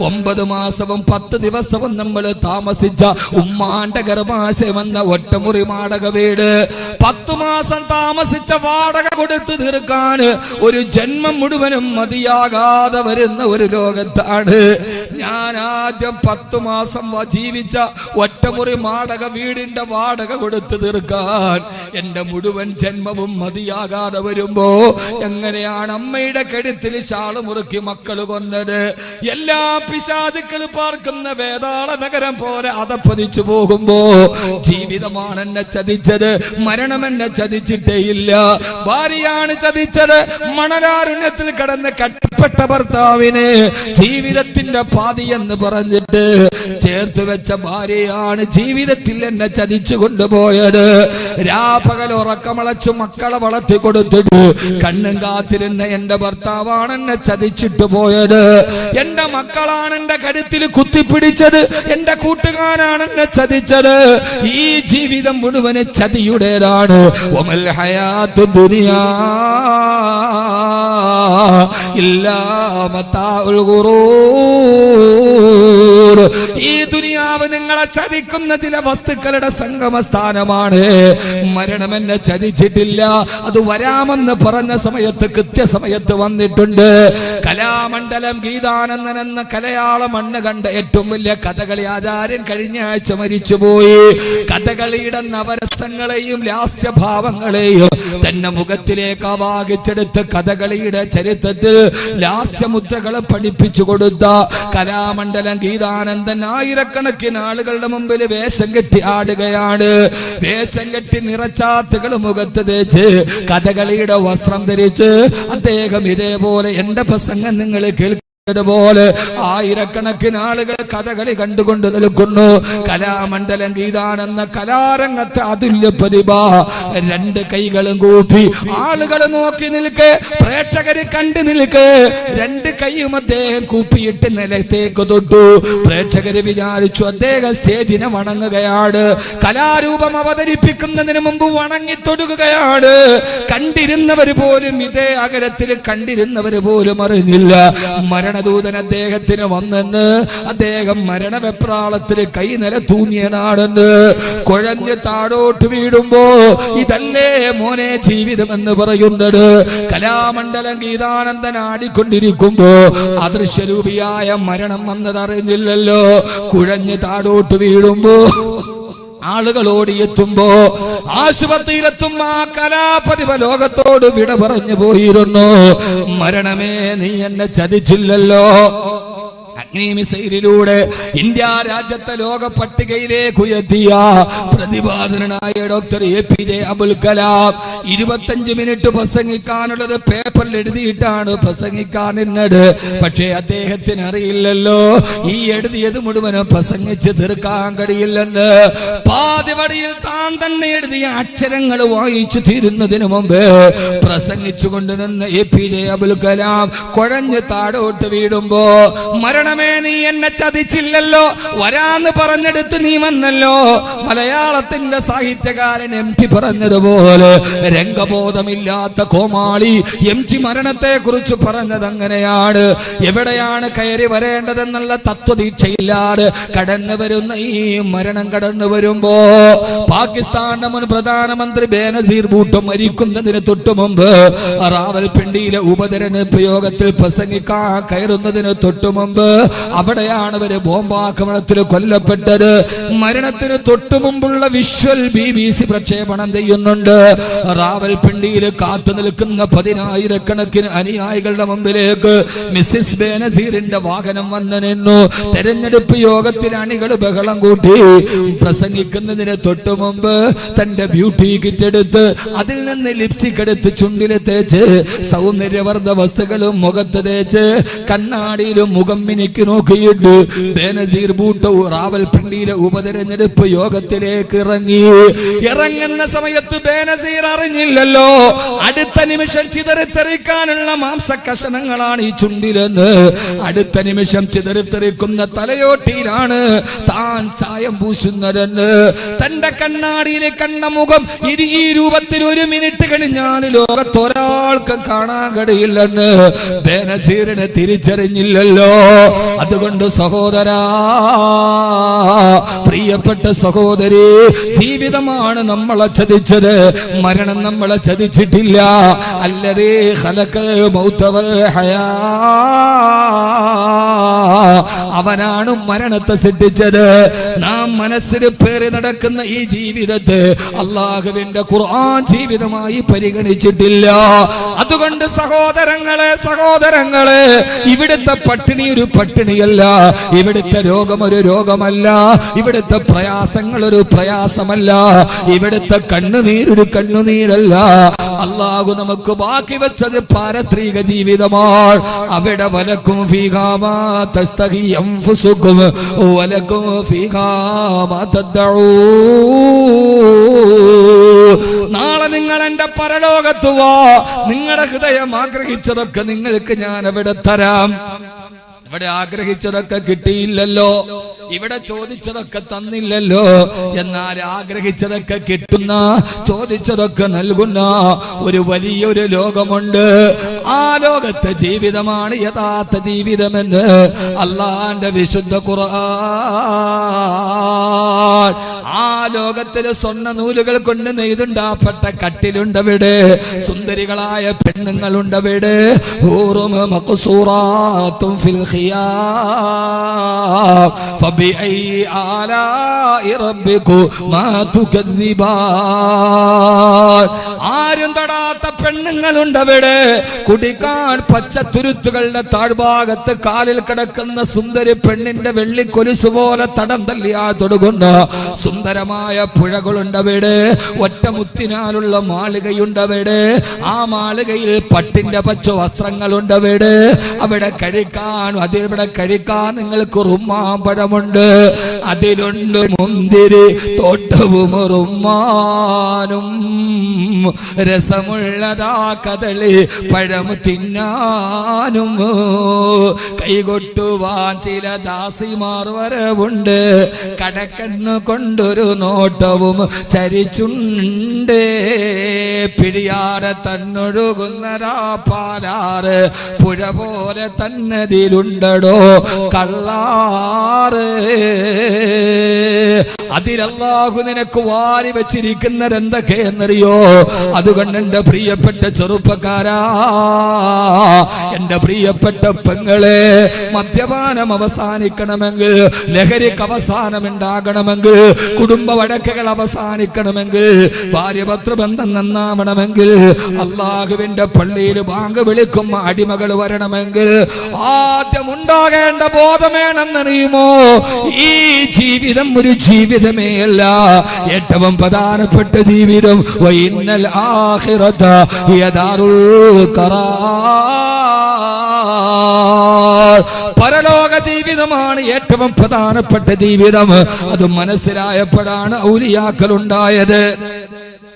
9 മാസവും 10 ദിവസവും നമ്മൾ താമസിച്ച ഉമ്മാന്റെ ഗർഭാശയം എന്ന ഒറ്റമുറി വാടക വീട് 10 മാസം താമസിച്ച വാടക കൊടുത്തു തീർക്കാൻ ഒരു ജന്മം മുഴുവനും മതിയാകാതെ വരുന്ന ഒരു ലോകത്താണ് ഞാൻ ആദ്യം 10 മാസം ജീവിച്ച ഒറ്റമുറി മാടക വീടിന്റെ വാടക കൊടുത്തു തീർക്കാൻ എന്റെ മുഴുവൻ ജന്മവും മതിയാകാതെ വരുമ്പോ എങ്ങനെയാണ് അമ്മയുടെ കഴുത്തിൽ ഷാള് മുറുക്കി മക്കള് കൊന്നത്? എല്ലാ പിശാചുക്കൾ പാർക്കുന്ന വേതാള നഗരം പോലെ അതപ്പതിച്ചു പോകുമ്പോ ജീവിതമാണ് എന്നെ ചതിച്ചത്, മരണം എന്നെ ചതിച്ചിട്ടേ ഇല്ല. ഭാര്യയാണ് ചതിച്ചത്. മണലാരുണ്യത്തിൽ കിടന്ന് കട്ടപ്പെട്ട ഭർത്താവിന് ജീവിതത്തിന്റെ പാതി എന്ന് പറഞ്ഞിട്ട് ചേർത്ത് വെച്ച ഭാര്യയാണ് ജീവിതത്തിൽ എന്നെ ചതിച്ചു കൊണ്ടുപോയത്. രാപകൽ ഉറക്കമളച്ചു മക്കളെ വളർത്തി കൊടുത്തിട്ട് കണ്ണും കാത്തിരുന്ന എന്റെ ഭർത്താവാണ് എന്നെ ചതിച്ചിട്ട് പോയത്. എന്റെ മക്കളാണ് എന്റെ കരുത്തിൽ കുത്തിപ്പിടിച്ചത്. എന്റെ കൂട്ടുകാരാണ് എന്നെ ചതിച്ചത്. ഈ ജീവിതം മുഴുവന് ചതിയുടേതാണ്. വമൽ ഹയാത്തു ദുനിയാ ഇല്ലാ മതാഉൽ ഗുറൂർ. ഈ ദുനിയാവ് നിങ്ങളെ ചതിക്കുന്ന ചില വസ്തുക്കളുടെ സംഗമസ്ഥാനമാണ്. മരണം എന്നെ ചതിച്ചിട്ടില്ല. അത് വരാമെന്ന് പറഞ്ഞ സമയത്ത് കൃത്യസമയത്ത് വന്നിട്ടുണ്ട്. കലാമണ്ഡലം ഗീതാനന്ദൻ എന്ന കലയാള മണ്ണ് കണ്ട ഏറ്റവും വലിയ കഥകളി ആചാര്യൻ കഴിഞ്ഞ ആഴ്ച മരിച്ചുപോയി. കഥകളിയുടെ നവരസങ്ങളെയും ലാസ്യഭാവങ്ങളെയും തന്നെ മുഖത്തിലേക്ക് ആവാഹിച്ചെടുത്ത് കഥകളിയുടെ ചരിത്രത്തിൽ ലാസ്യമുദ്രകളെ പഠിപ്പിച്ചു കൊടുത്ത കലാമണ്ഡലം ഗീതാനന്ദൻ ആയിരക്കണക്കിന് ആളുകളുടെ മുമ്പിൽ വേഷം കെട്ടി ആടുകയാണ്. വേഷം കെട്ടി നിറച്ചാത്തുകൾ മുഖത്ത് തേച്ച് കഥകളിയുടെ വസ്ത്രം ധരിച്ച് അദ്ദേഹം ഇതേപോലെ എന്റെ പ്രസംഗം നിങ്ങൾ പോലെ ആയിരക്കണക്കിന് ആളുകൾ കഥകളി കണ്ടുകൊണ്ട് നിൽക്കുന്നു. കലാമണ്ഡലം ഗീതാനെന്ന കലാരംഗത്തെ അതുല്യ പ്രതിഭ. 2 കൈകളും കൂപ്പി ആളുകൾ നോക്കി നിൽക്കെ, പ്രേക്ഷകര് കണ്ടു നിൽക്കെ. 2 കൈയും അദ്ദേഹം കൂപ്പിയിട്ട് നിലത്തേക്ക് തൊട്ടു. പ്രേക്ഷകര് വിചാരിച്ചു അദ്ദേഹം സ്റ്റേജിനെ വണങ്ങുകയാണ്. കലാരൂപം അവതരിപ്പിക്കുന്നതിന് മുമ്പ് വണങ്ങി തൊടുകയാണ്. കണ്ടിരുന്നവര് പോലും ഇതേ അകലത്തിൽ കണ്ടിരുന്നവര് പോലും അറിഞ്ഞില്ല. മരണദൂതൻ അദ്ദേഹത്തിന് വന്നെന്ന്, അദ്ദേഹം മരണവെപ്രാളത്തിൽ കൈ നില തൂങ്ങിയനാണെന്ന്, കുഴഞ്ഞ് താഴോട്ട് വീടുമ്പോ ഇതല്ലേ മോനെ ജീവിതം എന്ന് പറയുന്നത്. കലാമണ്ഡലം ഗീതാനന്ദൻ ആടിക്കൊണ്ടിരിക്കുമ്പോ അദൃശ്യരൂപിയായ മരണം വന്നതറിഞ്ഞില്ലല്ലോ. കുഴഞ്ഞ് താഴോട്ട് വീഴുമ്പോ ആളുകൾ ഓടിയെത്തുമ്പോ ആശുപത്രിയിലെത്തും ആ കലാപതിവ ലോകത്തോട് വിട പറഞ്ഞു പോയിരുന്നു. മരണമേ നീ എന്നെ ചതിച്ചില്ലല്ലോ. അഗ്നിമിസൈലിലൂടെ ഇന്ത്യ രാജ്യത്തെ ലോക പട്ടികയിലേക്ക് ഉയർത്തിയ പ്രതിഭാധനനായ doctor APJ Abdul Kalam 25 minute പ്രസംഗിക്കാനുള്ളത് പേപ്പറിൽ എഴുതിയിട്ടാണ് പ്രസംഗിക്കാൻ നിന്നത്. പക്ഷേ അദ്ദേഹത്തിന് അറിയില്ലല്ലോ ഈ എഴുതിയത് മുഴുവനും പ്രസംഗിച്ച് തീർക്കാൻ കഴിയില്ലെന്ന്. പാതിവടിയിൽ താൻ തന്നെ എഴുതിയ അക്ഷരങ്ങൾ വായിച്ചു തീരുന്നതിന് മുമ്പ് പ്രസംഗിച്ചു കൊണ്ടുനിന്ന് APJ അബ്ദുൽ കലാം കുഴഞ്ഞ് താഴോട്ട് വീടുമ്പോ മരണമേ നീ എന്നെ ചതിച്ചില്ലല്ലോ, വരാന്ന് പറഞ്ഞെടുത്ത് നീ വന്നല്ലോ. മലയാളത്തിന്റെ സാഹിത്യകാരൻ MT പറഞ്ഞതുപോലെ രംഗബോധമില്ലാത്ത കോമാളി MT മരണത്തെ കുറിച്ച് പറഞ്ഞത് അങ്ങനെയാണ്. എവിടെയാണ് കയറി വരേണ്ടതെന്നുള്ള തത്വദീക്ഷയില്ലാതെ കടന്നു വരുന്ന ഈ മരണം കടന്നു വരുമ്പോ പാകിസ്ഥാന്റെ മുൻ പ്രധാനമന്ത്രി ബേനസീർ ഭൂട്ടോ മരിക്കുന്നതിന് തൊട്ടു മുമ്പ് റാവൽപിണ്ടിയിലെ ഉപതെരഞ്ഞെടുപ്പ് യോഗത്തിൽ പ്രസംഗിക്കാൻ കയറുന്നതിന് തൊട്ടു മുമ്പ് അവിടെയാണ് അവര് ബോംബാക്രമണത്തിൽ കൊല്ലപ്പെട്ടത്. മരണത്തിന് തൊട്ടു മുമ്പുള്ള വിഷ്വൽ BBC പ്രക്ഷേപണം ചെയ്യുന്നുണ്ട്. റാവൽപിണ്ടിയിൽ കാത്തു നിൽക്കുന്ന 10,000-കണക്കിന് അനുയായികളുടെ മുമ്പിലേക്ക് മിസ്സിസ് ബേനസീറിന്റെ വാഹനം വന്നു നിന്നു. തെരഞ്ഞെടുപ്പ് യോഗത്തിൽ അണികൾ ബഹളം കൂട്ടി. പ്രസംഗിക്കുന്നതിന് തൊട്ടു മുമ്പ് തന്റെ ബ്യൂട്ടി കിറ്റ് എടുത്ത് അതിൽ നിന്ന് ലിപ്സ്റ്റിക് എടുത്ത് ചുണ്ടിൽ തേച്ച് സൗന്ദര്യവർദ്ധ വസ്തുക്കളും മുഖത്ത് തേച്ച് കണ്ണാടിയിലും മുഖം മിനിക്ക് നോക്കിയിട്ട് ബേനസീർ ഭൂട്ടോ റാവൽപിണ്ടിയിലെ ഉപതെരഞ്ഞെടുപ്പ് യോഗത്തിലേക്ക് ഇറങ്ങുന്ന സമയത്ത് ബേനസീർ അറിഞ്ഞില്ലല്ലോ അടുത്ത നിമിഷം ചിതറിത്തെറിക്കാനുള്ള മാംസകഷണങ്ങളാണ് ഈ ചുണ്ടിലെന്ന്. അടുത്ത നിമിഷം ചിതറിത്തെറിക്കുന്ന തലയോട്ടിയിലാണ് താൻ ചായം പൂശുന്നതെന്ന്. തന്റെ കണ്ണാടിയിലെ കണ്ട മുഖം ഈ രൂപത്തിൽ 1 മിനിറ്റ് കഴിഞ്ഞാൽ ലോകത്തൊരാൾക്കും കാണാൻ കഴിയില്ലെന്ന് ബേനസീറിനെ തിരിച്ചറിഞ്ഞില്ലല്ലോ. അതുകൊണ്ട് സഹോദരാ, പ്രിയപ്പെട്ട സഹോദരി, ജീവിതമാണ് നമ്മളെ ചതിച്ചത്, മരണം നമ്മളെ ചതിച്ചിട്ടില്ല. അല്ലദീ ഖലഖൽ മൗത വൽ ഹയാ, അവനാണ് മരണത്തെ സൃഷ്ടിച്ചത്. നാം മനസ്സിൽ പേറി നടക്കുന്ന ഈ ജീവിതത്തെ അല്ലാഹുവിന്റെ ഖുർആൻ ജീവിതമായി പരിഗണിച്ചിട്ടില്ല. അതുകൊണ്ട് സഹോദരങ്ങളെ, ഇവിടുത്തെ പട്ടിണി ഒരു പട്ടിണിയല്ല, ഇവിടുത്തെ രോഗം ഒരു രോഗമല്ല, ഇവിടുത്തെ പ്രയാസങ്ങൾ ഒരു പ്രയാസമല്ല, ഇവിടുത്തെ കണ്ണുനീരൊരു കണ്ണുനീരല്ല. അല്ലാഹു നമുക്ക് ബാക്കി വെച്ചത് പാരത്രിക ജീവിതമാണ്. അവിടെ വലക്കും ഫീഹാ മാ തസ്തഹി അൻഫുസുകും വലക്കും ഫീഹാ മാ തദ്ഉൻ. നാളെ നിങ്ങൾ എന്റെ പരലോകത്ത് വാ, നിങ്ങളുടെ ഹൃദയം ആഗ്രഹിച്ചതൊക്കെ നിങ്ങൾക്ക് ഞാൻ അവിടെ തരാം. ഇവിടെ ആഗ്രഹിച്ചതൊക്കെ കിട്ടിയില്ലല്ലോ, ഇവിടെ ചോദിച്ചതൊക്കെ തന്നില്ലല്ലോ. എന്നാൽ ആഗ്രഹിച്ചതൊക്കെ കിട്ടുന്ന, ചോദിച്ചതൊക്കെ നൽകുന്ന ഒരു വലിയൊരു ലോകമുണ്ട്. ആ ലോകത്തെ ജീവിതമാണ് യഥാർത്ഥ ജീവിതമെന്ന് അല്ലാഹുവിന്റെ വിശുദ്ധ ഖുർആൻ. ആ ലോകത്തില് സ്വർണ്ണ നൂലുകൾ കൊണ്ട് നെയ്തുണ്ടാപ്പെട്ട കട്ടിലുണ്ടവിടെ, സുന്ദരികളായ പെണ്ണുങ്ങളുണ്ടവിടെ. ഹൂറും മഖ്സൂറാത്തും ഫിൽ ഖിയാം ഫബിഅയി ആലാഇ റബ്ബികുമാ തുകദ്ദിബാൻ. ആരും തൊടാത്ത പെണ്ണുങ്ങളുണ്ടവിടെ. കുടിക്കാൻ പച്ചത്തുരുത്തുകളുടെ താഴ്ഭാഗത്ത് കാലിൽ കിടക്കുന്ന സുന്ദരി പെണ്ണിന്റെ വെള്ളിക്കൊലുസ് പോലെ തടം തല്ലിയാ തൊടുകുന്ന സുന്ദരമായ പുഴകളുണ്ടവിടെ. ഒറ്റമുത്തിനാലുള്ള മാളികയുണ്ടവിടെ. ആ മാളികയിൽ പട്ടിന്റെ പച്ച വസ്ത്രങ്ങളുണ്ടവിടെ. അവിടെ കഴിക്കാൻ നിങ്ങൾക്ക് റുമ്മാമ്പഴമുണ്ട്. അതിലുണ്ട് മുന്തിരി തോട്ടവും റുമ്മാനും, രസമുള്ളതാ കദളി പഴം തിന്നാനും. കൈകൊട്ടുവാൻ ചില ദാസിമാർ വരവുണ്ട്. കടക്കണ്ണു കൊണ്ടൊരു നോട്ടവും ചരിച്ചുണ്ട്. പിടിയാടെ തന്നൊഴുകുന്നരാ പാലാറ്, പുഴ പോലെ തന്നതിലുണ്ടടോ കള്ളാറ്. അതിലല്ലാഹു നിനക്ക് വാരി വെച്ചിരിക്കുന്നത് എന്തൊക്കെയെന്നറിയോ? അതുകൊണ്ട് എന്റെ പ്രിയപ്പെട്ട ചെറുപ്പക്കാരാ, എന്റെ പ്രിയപ്പെട്ട പെങ്ങളെ, മദ്യപാനം അവസാനിക്കണമെങ്കിൽ, ലഹരിക്ക് അവസാനമുണ്ടാകണമെങ്കിൽ, കുടുംബ വഴക്കുകൾ അവസാനിക്കണമെങ്കിൽ, ഭാര്യഭർത്തൃബന്ധം നന്നാവണമെങ്കിൽ, അല്ലാഹുവിന്റെ പള്ളിയിൽ ബാങ്ക് വിളിക്കുമ്പോ അടിമകൾ വരണമെങ്കിൽ ആദ്യം ഉണ്ടാകേണ്ട ബോധമേണെന്നറിയുമോ? ഈ ജീവിതം ഒരു ജീവിതമേ അല്ല, ഏറ്റവും പ്രധാനപ്പെട്ട ജീവിതം വഇന്നൽ ആഖിറത ഹിയ ദാറുൽ ഖറാർ. പരലോക ജീവിതമാണ് ഏറ്റവും പ്രധാനപ്പെട്ട ജീവിതം. അത് മനസ്സിലായപ്പോഴാണ് ഔലിയാക്കൾ ഉണ്ടായത്.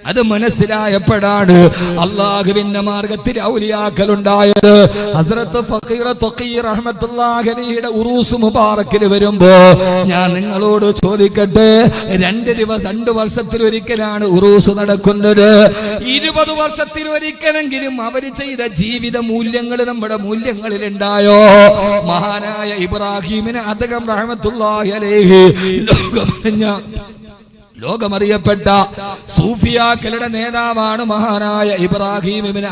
അത് മനസ്സിലായപ്പോഴാണ് അല്ലാഹുവിന്റെ മാർഗത്തിൽ ഔലിയാക്കൾ ഉണ്ടായത്. ഹസ്രത്ത് ഫഖീർ തഖി റഹ്മത്തുള്ളാഹി അലൈഹിയുടെ ഉറൂസ് മുബാറക്കിൽ വരുമ്പോ ഞാൻ നിങ്ങളോട് ചോദിക്കട്ടെ, 2 വർഷത്തിലൊരിക്കലാണ് ഉറൂസ് നടക്കുന്നത്. 20 വർഷത്തിലൊരിക്കലെങ്കിലും അവര് ചെയ്ത ജീവിത മൂല്യങ്ങൾ നമ്മുടെ മൂല്യങ്ങളിൽ ഉണ്ടായോ? മഹാനായ ഇബ്രാഹിമിന് അദ്ദേഹം റഹ്മത്തുള്ളാഹി അലൈഹി ലോകമറിയപ്പെട്ട സൂഫിയാക്കളുടെ നേതാവാണ് മഹാനായ ഇബ്രാഹിം ഇബ്നു